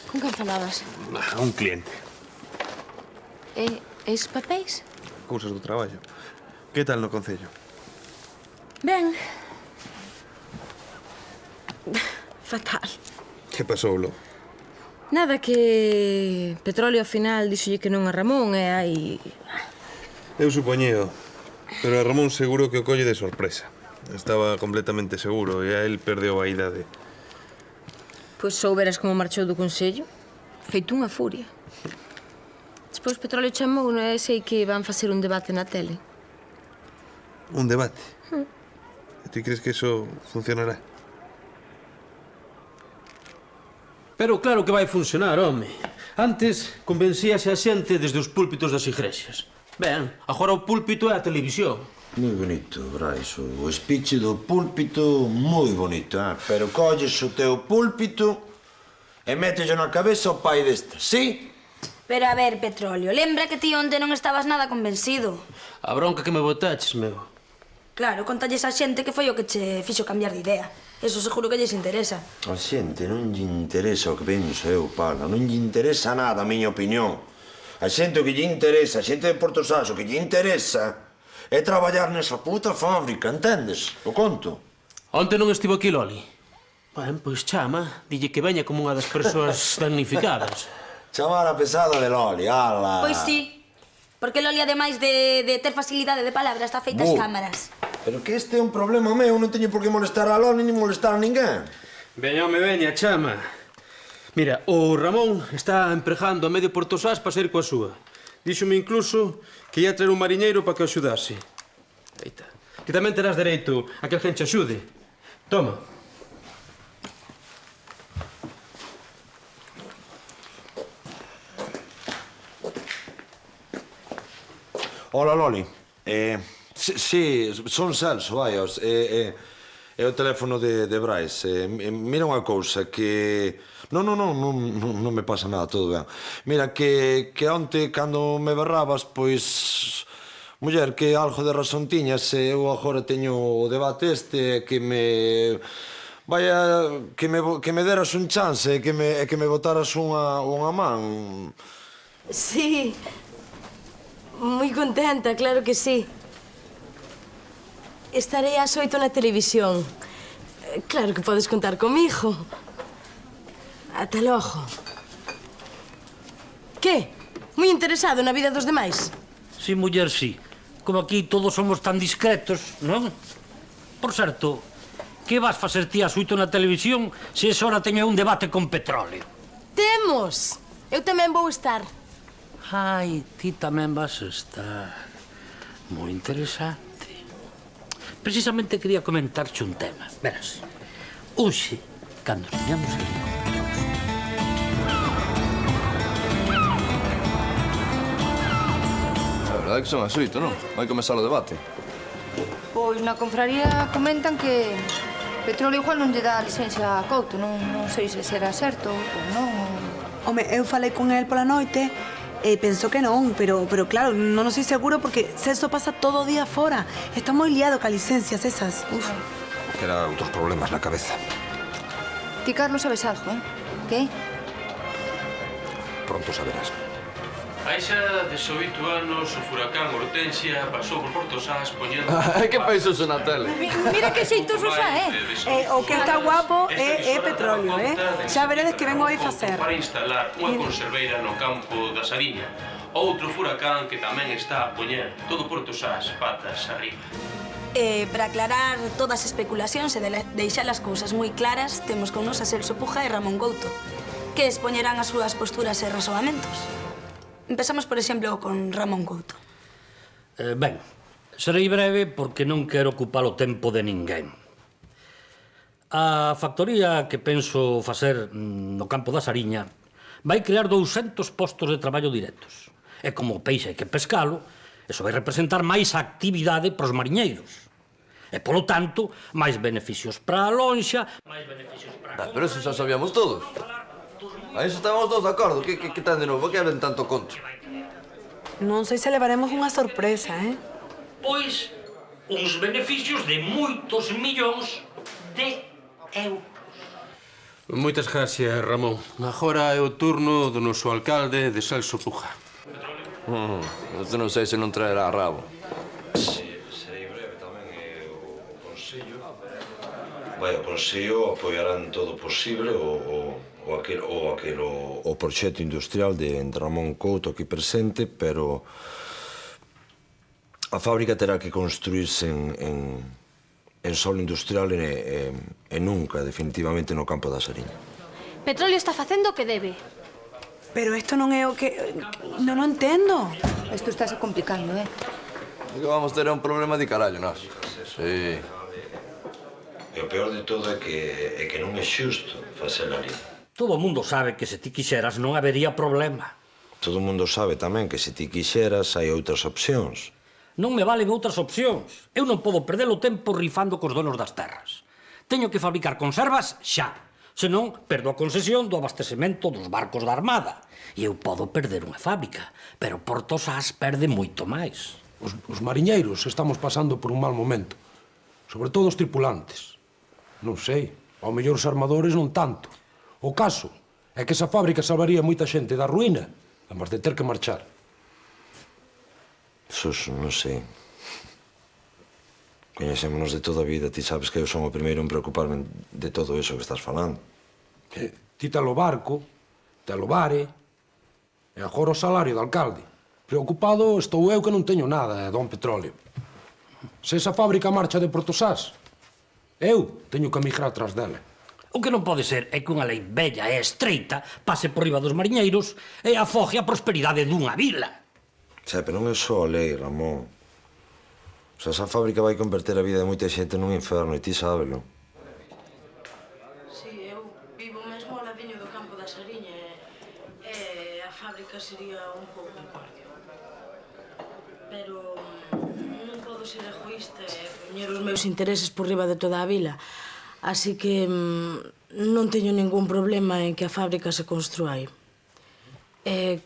Con quen falabas? Un cliente. E es papéis? Cousas do traballo. Que tal no Concello? Ben. Fatal. Que pasou, Lo? Nada, que Petróleo ao final díxolle que non a Ramón e hai... Eu supoñeo, pero a Ramón seguro que o colle de sorpresa. Estaba completamente seguro e a él perdeu a idade. Pois souberas como marchou do Consello. Feito unha furia. Despois Petróleo chamou e sei que van facer un debate na tele. Un debate? Ti crees que eso funcionará? Pero claro que vai funcionar, home. Antes convencíase a xente desde os púlpitos das igrexas. Ben, agora o púlpito é a televisión. Moi bonito, Brais. O speech do púlpito, moi bonito, eh? Pero colles o teu púlpito e mételle na cabeza o pai desta, sí? Pero a ver, Petróleo, lembra que ti onte non estabas nada convencido. A bronca que me botaches, meu. Claro, contalles a xente que foi o que che fixo cambiar de idea. Eso seguro que lles interesa. A xente non lle interesa o que penso eu, Paula. Non lle interesa nada a miña opinión. A xente o que lle interesa, a xente de Porto Sás, o que lle interesa é traballar nesa puta fábrica, entendes? O conto. Onte non estivo aquí Loli. Ben, pois chama, dille que veña como unha das persoas damnificadas. Chamar a pesada de Loli, ala. Pois sí, porque Loli, ademais de ter facilidade de palabra, está feita as cámaras. Pero que este é un problema meu, non teño por que molestar a Loli ni molestar a ninguén. Veña, home, veña, chama. Mira, o Ramón está empregando a medio Porto Sás para sair coa súa. Díxome incluso que ia traer un mariñeiro para que o axudase. Eita, que tamén terás dereito a que alguén te axude. Toma. Hola, Loli. Sí, son Celso, vai. É o teléfono de Brais. Mira unha cousa, que... Non me pasa nada, todo ben. Mira, que onte, cando me berrabas, pois... Muller, que algo de razón tiñas, eu agora teño o debate este, que me... Vaya, que me deras un chance, que me botaras unha man. Sí, moi contenta, claro que sí. Estarei ás 8 na televisión. Claro que podes contar comigo. Ata logo. Que? Moi interesado na vida dos demais? Sí, muller, sí. Como aquí todos somos tan discretos, non? Por certo, que vas facer ti ás 8 na televisión se esa hora teño un debate con Petróleo? Temos! Eu tamén vou estar. Ai, ti tamén vas estar. Moi interesante. Precisamente quería comentarche un tema. Verás, hoxe, cando soñamos ali con Petróleo... A verdade é que son as 8, non? Vai comezar o debate. Pois na confraría comentan que Petróleo igual non lle dá licencia a Couto. Non sei se será certo ou non. Home, eu falei con el pola noite e penso que non, pero claro, non sei seguro porque Celso pasa todo o día fora. Está moi liado ca licencias esas. Uf. Terá outros problemas na cabeza. Ti, Carlos, sabes algo, eh? Que? Pronto saberás. Hai xa 18 anos o furacán Hortensia pasou por Porto Sás poñendo... Que país uso na tele? Mira que xeitoso xa, O que está guapo é Petróleo, Xa veredes que vengo aí facer. Para instalar unha conserveira no campo da Sariña. Outro furacán que tamén está a poñer todo Porto Sás patas arriba. Para aclarar todas as especulacións e deixar as cousas moi claras, temos con nos a Celso Puja e Ramón Couto, que expoñerán as súas posturas e razoamentos. Empezamos, por exemplo, con Ramón Couto. Ben, serei breve porque non quero ocupar o tempo de ninguén. A factoría que penso facer no campo da Sariña vai crear 200 postos de traballo directos. E como o peixe hai que pescalo, eso vai representar máis actividade pros mariñeiros. E, polo tanto, máis beneficios para a lonxa, máis beneficios para... Pero eso xa sabíamos todos. A iso estábamos todos de acordo. Que tan de novo? Que hablen tanto conto? Non sei se levaremos unha sorpresa, Pois, uns beneficios de moitos millóns de euros. Moitas gracias, Ramón. Agora é o turno do noso alcalde de Celso Puja. Este non sei se non traerá rabo. Serei breve tamén. O Consello... Vai, o Consello apoiarán todo o posible o proxecto industrial de Ramón Couto aquí presente, pero a fábrica terá que construirse en solo industrial e nunca, definitivamente, no campo da Sariña. Petróleo está facendo o que debe. Pero isto non é o que... Non o entendo. Isto estáse complicando, O que vamos ter é un problema de carallo, nós. Sí. E o peor de todo é que non é xusto facela ali. Todo o mundo sabe que se ti quixeras non habería problema. Todo o mundo sabe tamén que se ti quixeras hai outras opcións. Non me valen outras opcións. Eu non podo perder o tempo rifando cos donos das terras. Teño que fabricar conservas xa. Senón, perdo a concesión do abastecemento dos barcos da Armada. E eu podo perder unha fábrica, pero Portosás perde moito máis. Os mariñeiros estamos pasando por un mal momento. Sobre todo os tripulantes. Non sei, ao mellor os armadores non tanto. O caso é que esa fábrica salvaría moita xente da ruína, en vez de ter que marchar. Sus, non sei. Coñecémonos de toda a vida, ti sabes que eu son o primeiro en preocuparme de todo iso que estás falando. Ti telo barco, telo bare, e agora o salario do alcalde. Preocupado estou eu que non teño nada, don Petróleo. Se esa fábrica marcha de Portosás, eu teño que migrar tras dela. O que non pode ser é que unha lei bella e estreita pase por riba dos mariñeiros e afogue a prosperidade dunha vila. Xe, pero non é só a lei, Ramón. O sea, esa fábrica vai converter a vida de moita xente nun inferno e ti sábelo. Si, eu vivo mesmo ao ladiño do campo da Sariña e a fábrica sería un pouco incordio. Pero non podo ser egoísta e poñer os meus intereses por riba de toda a vila. Así que non teño ningún problema en que a fábrica se construa aí.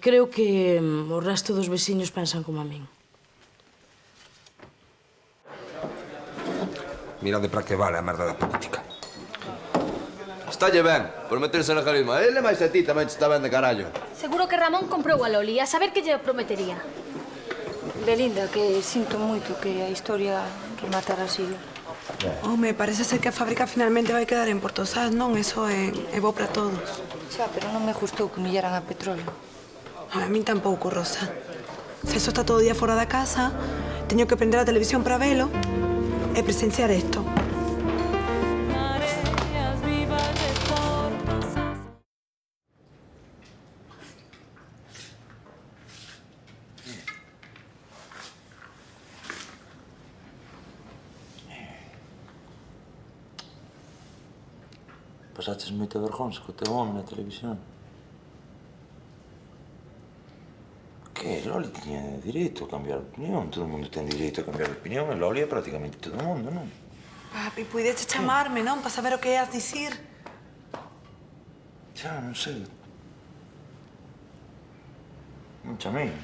Creo que o resto dos veciños pensan como a min. Mirade para que vale a merda da política. Estálle ben, por meterse na carisma. Ele máis a ti tamén está ben de carallo. Seguro que Ramón comprou a Loli, a saber que lle prometería. Belinda, que sinto moito que a historia rematara así. Home, parece ser que a fábrica finalmente vai quedar en Portosás, non? Eso é bo para todos. Xa, pero non me gustou que humillaran a Petróleo. A min tampouco, Rosa. Se eso está todo o día fora da casa, teño que prender a televisión para velo e presenciar isto. Pasaches moita vergonza co teu home na televisión. Que Loli tiña direito a cambiar de opinión. Todo o mundo ten direito a cambiar de opinión e Loli é prácticamente todo o mundo, non? Papi, puideche chamarme, non? Para saber o que ias dicir. Xa, non sei. Non chamei.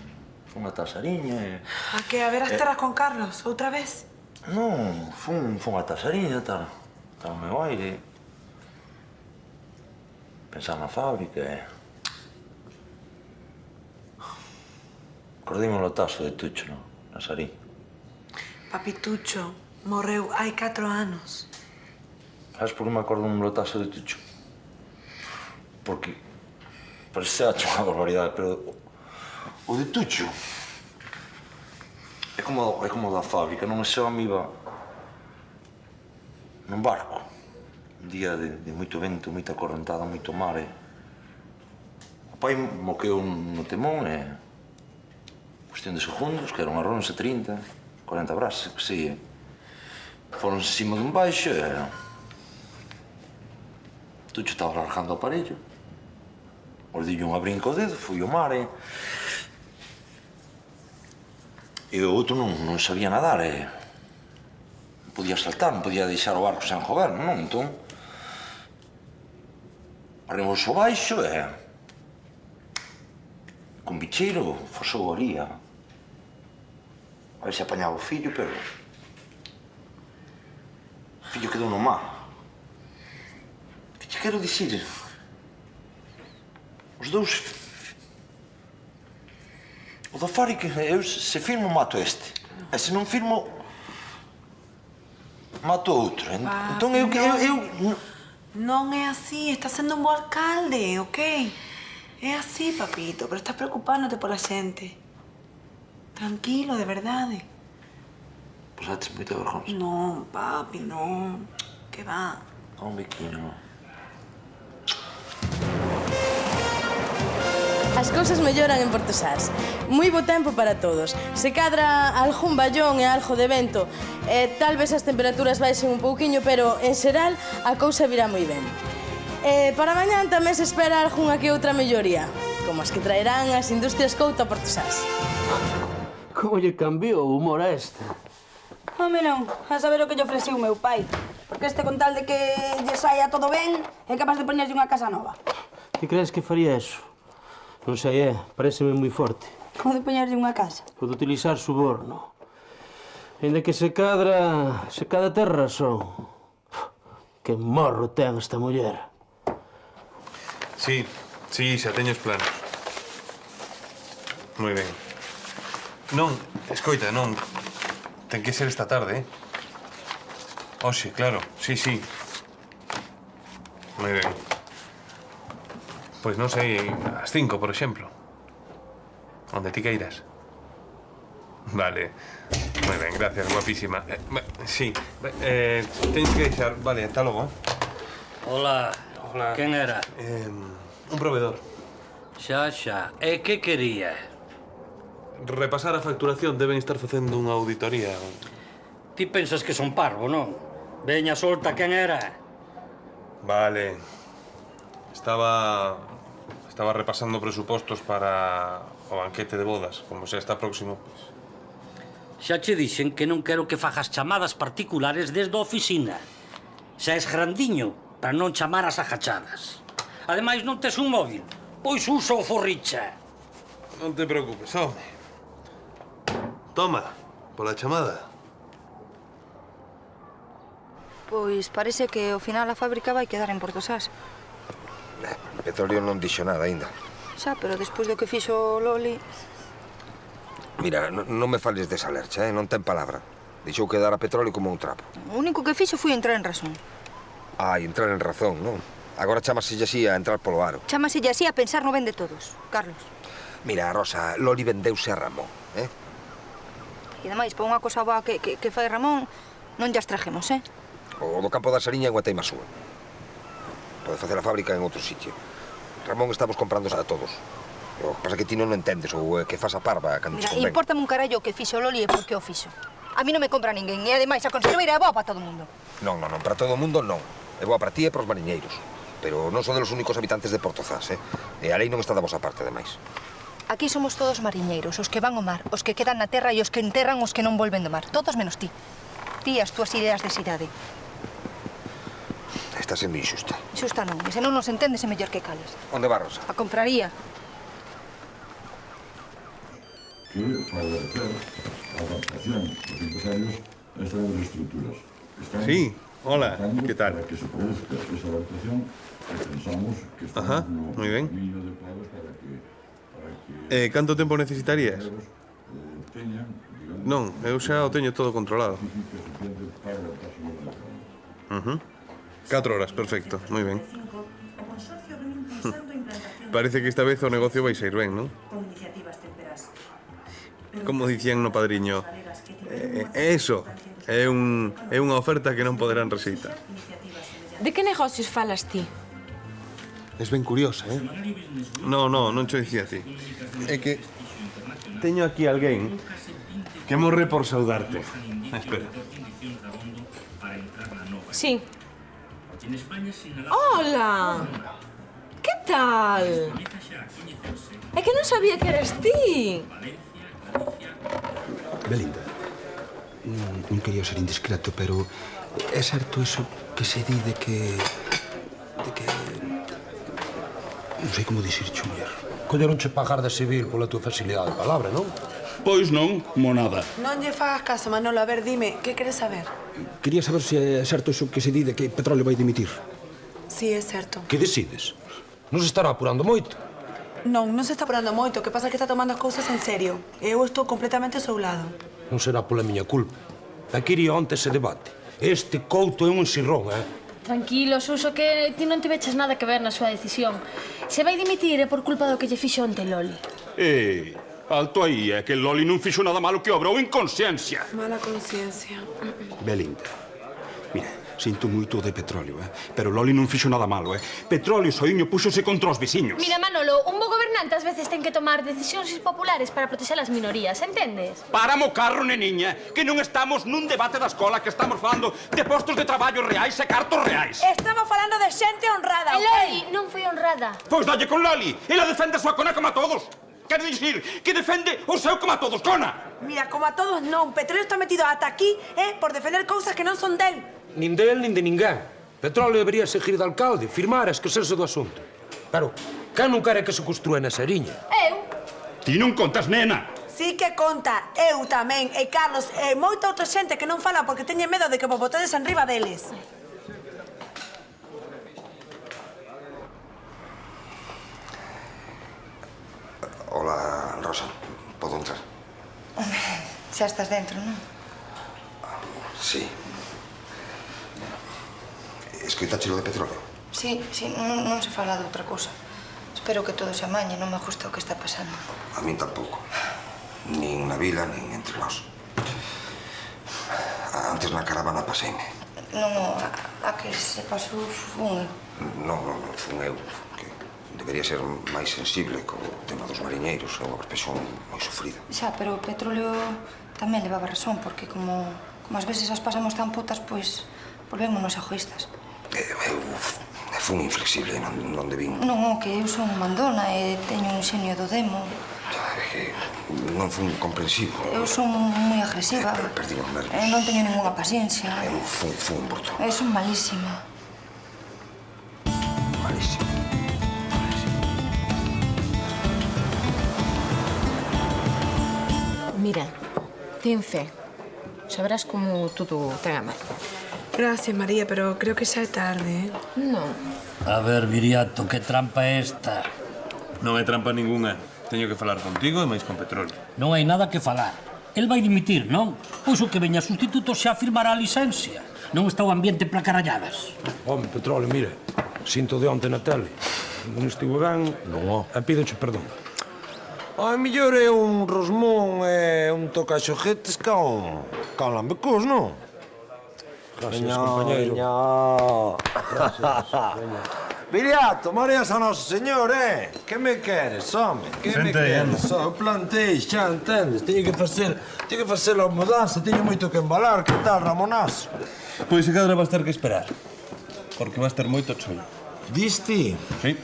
Fun a Tasariña e... A que, a ver as terras con Carlos, outra vez? Non, fun a Tasariña, tal o meu aire. Pensar na fábrica e... Acordei-me o taso de Tucho, na Sarín. Papi Tucho morreu hai 4 anos. Sabes por que me acordo un lotazo de Tucho? Porque... Parece unha barbaridade, pero... O de Tucho... É como da fábrica, non me xevan viva... Nun barco. Un día de moito vento, moita correntada, moito mar e... O pai moqueu no temón e... Cuestión de segundos, que era un arronse 30, 40 brasas, que sei. Foron encima dun baixo e... Tucho estaba largando o aparello. Ordillo unha brinca o dedo, foi o mar e... E o outro non sabía nadar e... Non podía saltar, non podía deixar o barco sen goberno, non? Entón... Paremos o baixo e... Con bicheiro, fosou ali a ver se apañaba o fillo, pero... O fillo quedou no mar. Que te quero dicir? Os dous... O da fábrica, eu se firmo mato este. E se non firmo... Mato outro. Entón eu... Non é así, estás sendo un bo alcalde, ok? É así, papito, pero estás preocupándote pola xente. Tranquilo, de verdade. Pasaste moita vergonza? Non, papi, non. Que va? Un biquino. As cousas melloran en Portosás. Moi bo tempo para todos. Se cadra algún ballón e algo de vento, tal vez as temperaturas baixen un pouquiño, pero en xeral a cousa virá moi ben. Para mañán tamén se espera algunha que outra melloría, como as que traerán as Industrias Couto a Portosás. Como lle cambiou o humor a esta? Home, non. A saber o que lle ofreciu o meu pai. Porque este, con tal de que lle saia todo ben, é capaz de poñerlle unha casa nova. Que crees que faría eso? Non sei, pareceme moi forte. Como de poñerlle unha casa? Pode utilizar suborno. Ainda que se cadra ter razón. Que morro ten esta muller. Sí, xa teño os planos. Moi ben. Non, escoita, non. Ten que ser esta tarde, Oxe, claro, sí. Moi ben. Pois non sei, ás 5, por exemplo. Onde ti queiras. Vale. Moi ben, gracias, guapísima. Sí, teño que deixar. Vale, ata logo, Hola. Quen era? Un proveedor. Xa. E que quería? Repasar a facturación, deben estar facendo unha auditoría. Ti pensas que son parvo, non? Veña, solta, quen era? Vale. Estaba repasando presupostos para o banquete de bodas, como xa está próximo, pois. Xa che dixen que non quero que fajas chamadas particulares desde a oficina. Xa es grandiño para non chamar as agachadas. Ademais, non tes un móvil, pois usa o forricha. Non te preocupes, home. Toma, pola chamada. Pois parece que ao final a fábrica vai quedar en Portosás. Petróleo non dixo nada aínda. Xa, pero despois do que fixo Loli... Mira, non me fales desa lercha, non ten palabra. Deixou quedar a petróleo como un trapo. O único que fixo foi entrar en razón. Entrar en razón, non? Agora chamaselle así a entrar polo aro. Chámaselle así a pensar no ben de todos, Carlos. Mira, Rosa, Loli vendeuse a Ramón, E ademais, por unha cosa boa que fai Ramón, non lle astrajemos, O do campo da Sariña é unha teima súa. Pode facer a fábrica en outro sitio. Ramón estamos comprándos a todos. O que pasa que ti non o entendes ou que fas a parva cando Mira, te convén. importame un carallo o que fixo Loli e por que o fixo. A mí non me compra ninguén e ademais a conserveira é boa para todo o mundo. Non, para todo o mundo non. É boa para ti e para os mariñeiros. Pero non son de los únicos habitantes de Portozás, E a lei non está da vosa parte, ademais. Aquí somos todos mariñeiros, os que van ao mar, os que quedan na terra e os que enterran os que non volven do mar. Todos menos ti. Ti e as túas ideas de cidade. Está sendo injusta. Xusta non, e se non nos entendes é mellor que cales. Onde va, Rosa? A compraría. Que favorecer a adaptación dos empresarios a estas nuevas estructuras. Sí, hola, ¿qué tal? Para que se produzca esa adaptación, pensamos que estamos no camino adecuado para que canto tempo necesitarías? teñan, digamos, Non, eu xa o teño todo controlado. suficiente para adaptarse ao mercado. 4 horas, perfecto, moi ben. Parece que esta vez o negocio vai sair ben, non? Como dicían no Padriño, eso, é unha oferta que non poderán rexeitar. De que negocios falas ti? Es ben curiosa, Non cho dicía a ti. É que teño aquí alguén que morre por saudarte. Espera. Sí. Hola! Que tal? É que non sabía que eras ti. Belinda, non quería ser indiscreto, pero é certo iso que se di de que... Non sei como dicircho, muller. Colleronche pagar de civil pola túa facilidade de palabra, non? Pois non, monada. Non lle fagas caso, Manolo. A ver, dime, que queres saber? Quería saber se é certo iso que se di de que Petróleo vai dimitir. Sí, é certo. Que decides? Non se estará apurando moito? Non se está apurando moito. O que pasa é que está tomando as cousas en serio. Eu estou completamente ao seu lado. Non será pola miña culpa. Aquí iría onte ese debate. Este Couto é un enxirrón, Tranquilo, Suso, que ti non te veches nada que ver na súa decisión. Se vai dimitir é por culpa do que lle fixo onte Loli. Alto aí, é que Loli non fixo nada malo que obrou en consciencia. Mala conciencia. Belinda, mira, Sinto moito de Petróleo, pero Loli non fixo nada malo, Petróleo soiño púxose contra os veciños. Mira, Manolo, un bo gobernante ás veces ten que tomar decisións impopulares para protexer as minorías, entendes? Párame o carro, neniña, que non estamos nun debate da escola, que estamos falando de postos de traballo reais e cartos reais. Estamos falando de xente honrada, E Loli non foi honrada. Pois dalle con Loli, ela defende a súa cona como a todos. Quer dicir que defende o seu como a todos, cona. Mira, como a todos non. Petróleo está metido ata aquí, por defender cousas que non son del. Nin del, nin de ninguén. Petróleo debería seguir de alcalde, firmar e esquecerse do asunto. Pero, quen non quere que se construa na Seriña? Eu. Ti non contas, nena. Sí que conta, eu tamén, e Carlos, e moita outra xente que non fala porque teñen medo de que vos botedes enriba deles. Hola, Rosa. Podo entrar? Home, xa estás dentro, non? Sí. Escoitache lo de Petróleo? Sí, non se fala de outra cosa. Espero que todo se amañe, non me gusta o que está pasando. A min tampouco. Nin na vila, nin entre nós. Antes na caravana paseime. Non, a que se pasou fun eu. Non, fun eu. Que debería ser máis sensible co tema dos mariñeiros. É unha profesión moi sufrida. Xa, pero o Petróleo tamén levaba razón, porque como ás veces as pasamos tan putas, pois volvémonos egoístas. Eu fun inflexible, non debín. Non, que eu son mandona e teño un xenio do demo. É que non fun comprensivo. Eu son moi agresiva. Perdí os nervios. Non teño ninguna paciencia. Eu fun bruto. Eu son malísima. Malísimo. Mira, ten fe. Sabrás como todo ten a mal. Gracias, María, pero creo que xa é tarde, Non. A ver, Viriato, que trampa é esta? Non hai trampa ningunha. Teño que falar contigo e máis con Petróleo. Non hai nada que falar. El vai dimitir, non? Pois o que veña sustituto xa firmará a licencia. Non está o ambiente para caralladas. Home, Petróleo, mire, sinto de onte na tele. Non estivo ben, e pídoche perdón. A mellor é un rosmón e un tocaxojetes con lambecos, non? Gracias, compañeiro. Viriato, Marías a Noso Señor, Que me queres, home? Que me queres? Eu plantei, xa entendes? Teño que facer a mudanza, teño moito que embalar. Que tal, Ramonazo? Pois se cadra vas ter que esperar. Porque vas ter moito chollo. Diste? Sí.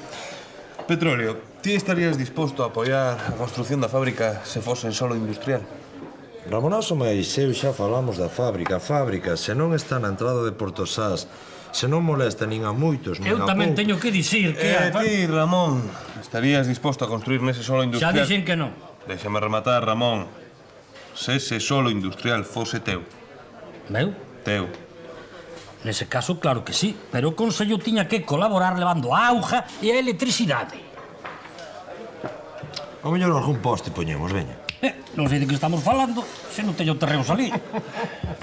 Petróleo, ti estarías disposto a apoiar a construción da fábrica se fose en solo industrial? Ramonazo, mais eu xa falamos da fábrica. A fábrica, se non está na entrada de Porto Sás, se non molesta nin a moitos, nin a Eu tamén teño que dicir que... ti, Ramón, estarías disposto a construir nese solo industrial? Xa dixen que non. Déxame rematar, Ramón. Se ese solo industrial fose teu. Meu? Teu. Nese caso, claro que sí, pero o Consello tiña que colaborar levando a auga e a electricidade. O mellor algún poste poñemos, veña. Non sei de que estamos falando, se non teño terreos ali.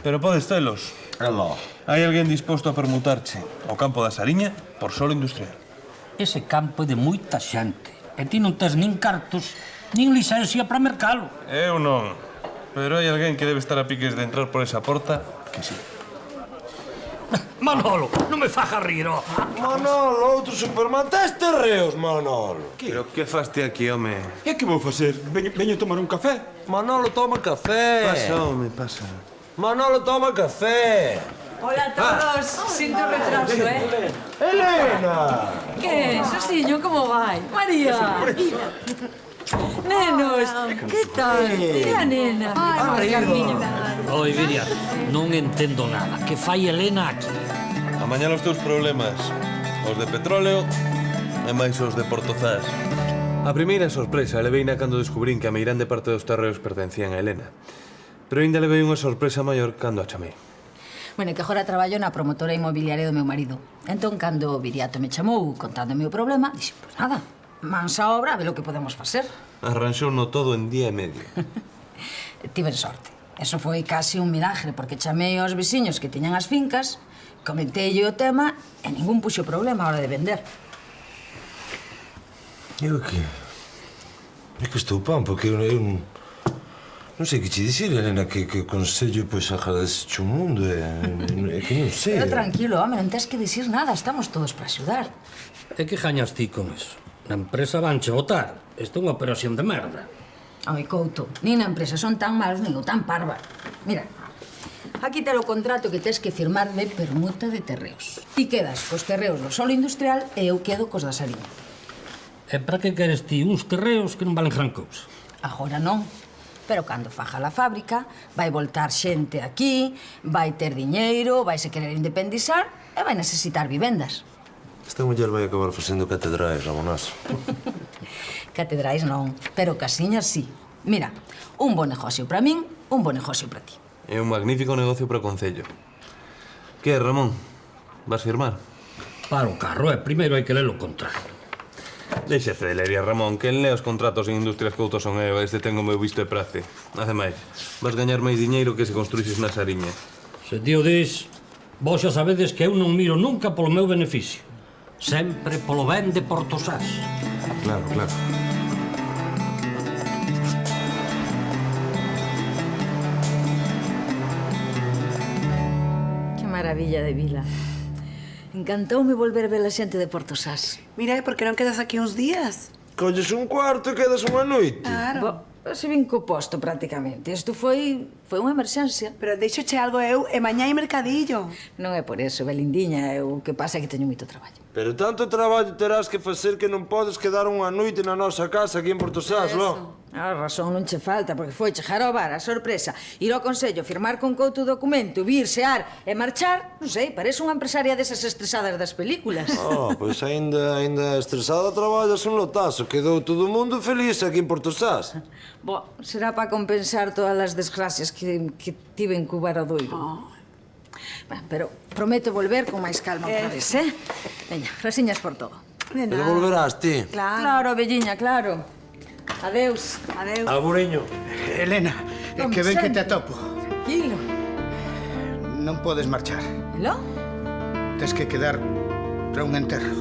Pero podes telos. Aló. Hai alguén disposto a permutarche o campo da Sariña por solo industrial. Ese campo é de moita xente. E ti non tes nin cartos, nin licencia para mercalo. Eu non. Pero hai alguén que debe estar a piques de entrar por esa porta que sí. Manolo, non me faja rir, ó. Manolo, outro Superman, tes terreos, Manolo. Pero que faste aquí, home? E que vou facer? Veño tomar un café? Manolo, toma café. Pasa, home, pasa. Manolo, toma café. Hola a todos. Sinto retraso, Elena! Que, Sosiño, como vai? María. Nenos, que tal? Mira, nena. Ai, Oi, Viriato, non entendo nada. Que fai Elena aquí? Amañar os teus problemas. Os de Petróleo e máis os de Portozás. A primeira sorpresa leveina cando descubrín que a meirande parte dos terreos pertencían a Elena. Pero ainda levei unha sorpresa maior cando a chamei. Bueno, que agora traballo na promotora inmobiliaria do meu marido. Entón, cando Viriato me chamou contándome o problema, dixen, pois nada, mansa obra, a ver o que podemos facer. Arranxouno todo en día e medio. Tiven sorte. Eso foi casi un milagre, porque chamei aos veciños que tiñan as fincas, comenteille o tema e ningún puxo problema a hora de vender. Eu que... É que estou pan, porque eu Non sei que che dicir, Elena, que o Consello pois agradexe o mundo, é que non sei. Pero tranquilo, home, non tens que dicir nada, estamos todos para axudar. E que gañas ti con eso? Na empresa vanche votar. Isto é unha operación de merda. Ai, Couto, nin na empresa son tan malos, nin eu tan parva. Mira, aquí te o contrato que tes que firmar de permuta de terreos. Ti quedas cos terreos do solo industrial e eu quedo cos da Sariña. E para que queres ti uns terreos que non valen gran cousa? Agora non. Pero cando faja a fábrica, vai voltar xente aquí, vai ter diñeiro, vai se querer independizar e vai necesitar vivendas. Esta muller vai acabar facendo catedrais, Ramonazo. Catedrais non, pero casiñas sí. Mira, un bo negocio para min, un bo negocio para ti. É un magnífico negocio para o Concello. Que, Ramón? Vas firmar? Para o carro, primeiro hai que ler o contrato. Deixate de leria, Ramón, que en lee os contratos en Industrias Couto son eu, este tengo meu visto e prace. Ademais, vas gañar máis diñeiro que se construíses na Sariña. Se ti o dis, vos xa sabedes que eu non miro nunca polo meu beneficio. Sempre polo ben de Portosás. Claro, claro. Que maravilla de vila. Encantoume volver ver a xente de Portosás. Mira, por que non quedas aquí uns días? Colles un cuarto e quedas unha noite. Claro. Se vin co posto, prácticamente. Isto foi unha emerxencia. Pero deixoche algo eu, e mañá hai mercadillo. Non é por eso, Belindiña. O que pasa é que teño moito traballo. Pero tanto traballo terás que facer que non podes quedar unha noite na nosa casa aquí en Portosás, non? A razón non che falta, porque foi chegar ao bar, a sorpresa, ir ao Consello, firmar con Couto o documento, vir, sear e marchar, non sei, parece unha empresaria desas estresadas das películas. Pois ainda estresada traballas un lotazo. Quedou todo o mundo feliz aquí en Portosás. Bo, será para compensar todas as desgracias que tiven co Varadoiro. Pero prometo volver con máis calma outra vez, Veña, rasiñas por todo. Pero volverás ti. Claro, velliña, claro. Adeus. Adeus. Aburiño. Elena, Como que ben que te sempre. atopo. Tranquilo. Non podes marchar. Elo? Tes que quedar para un enterro.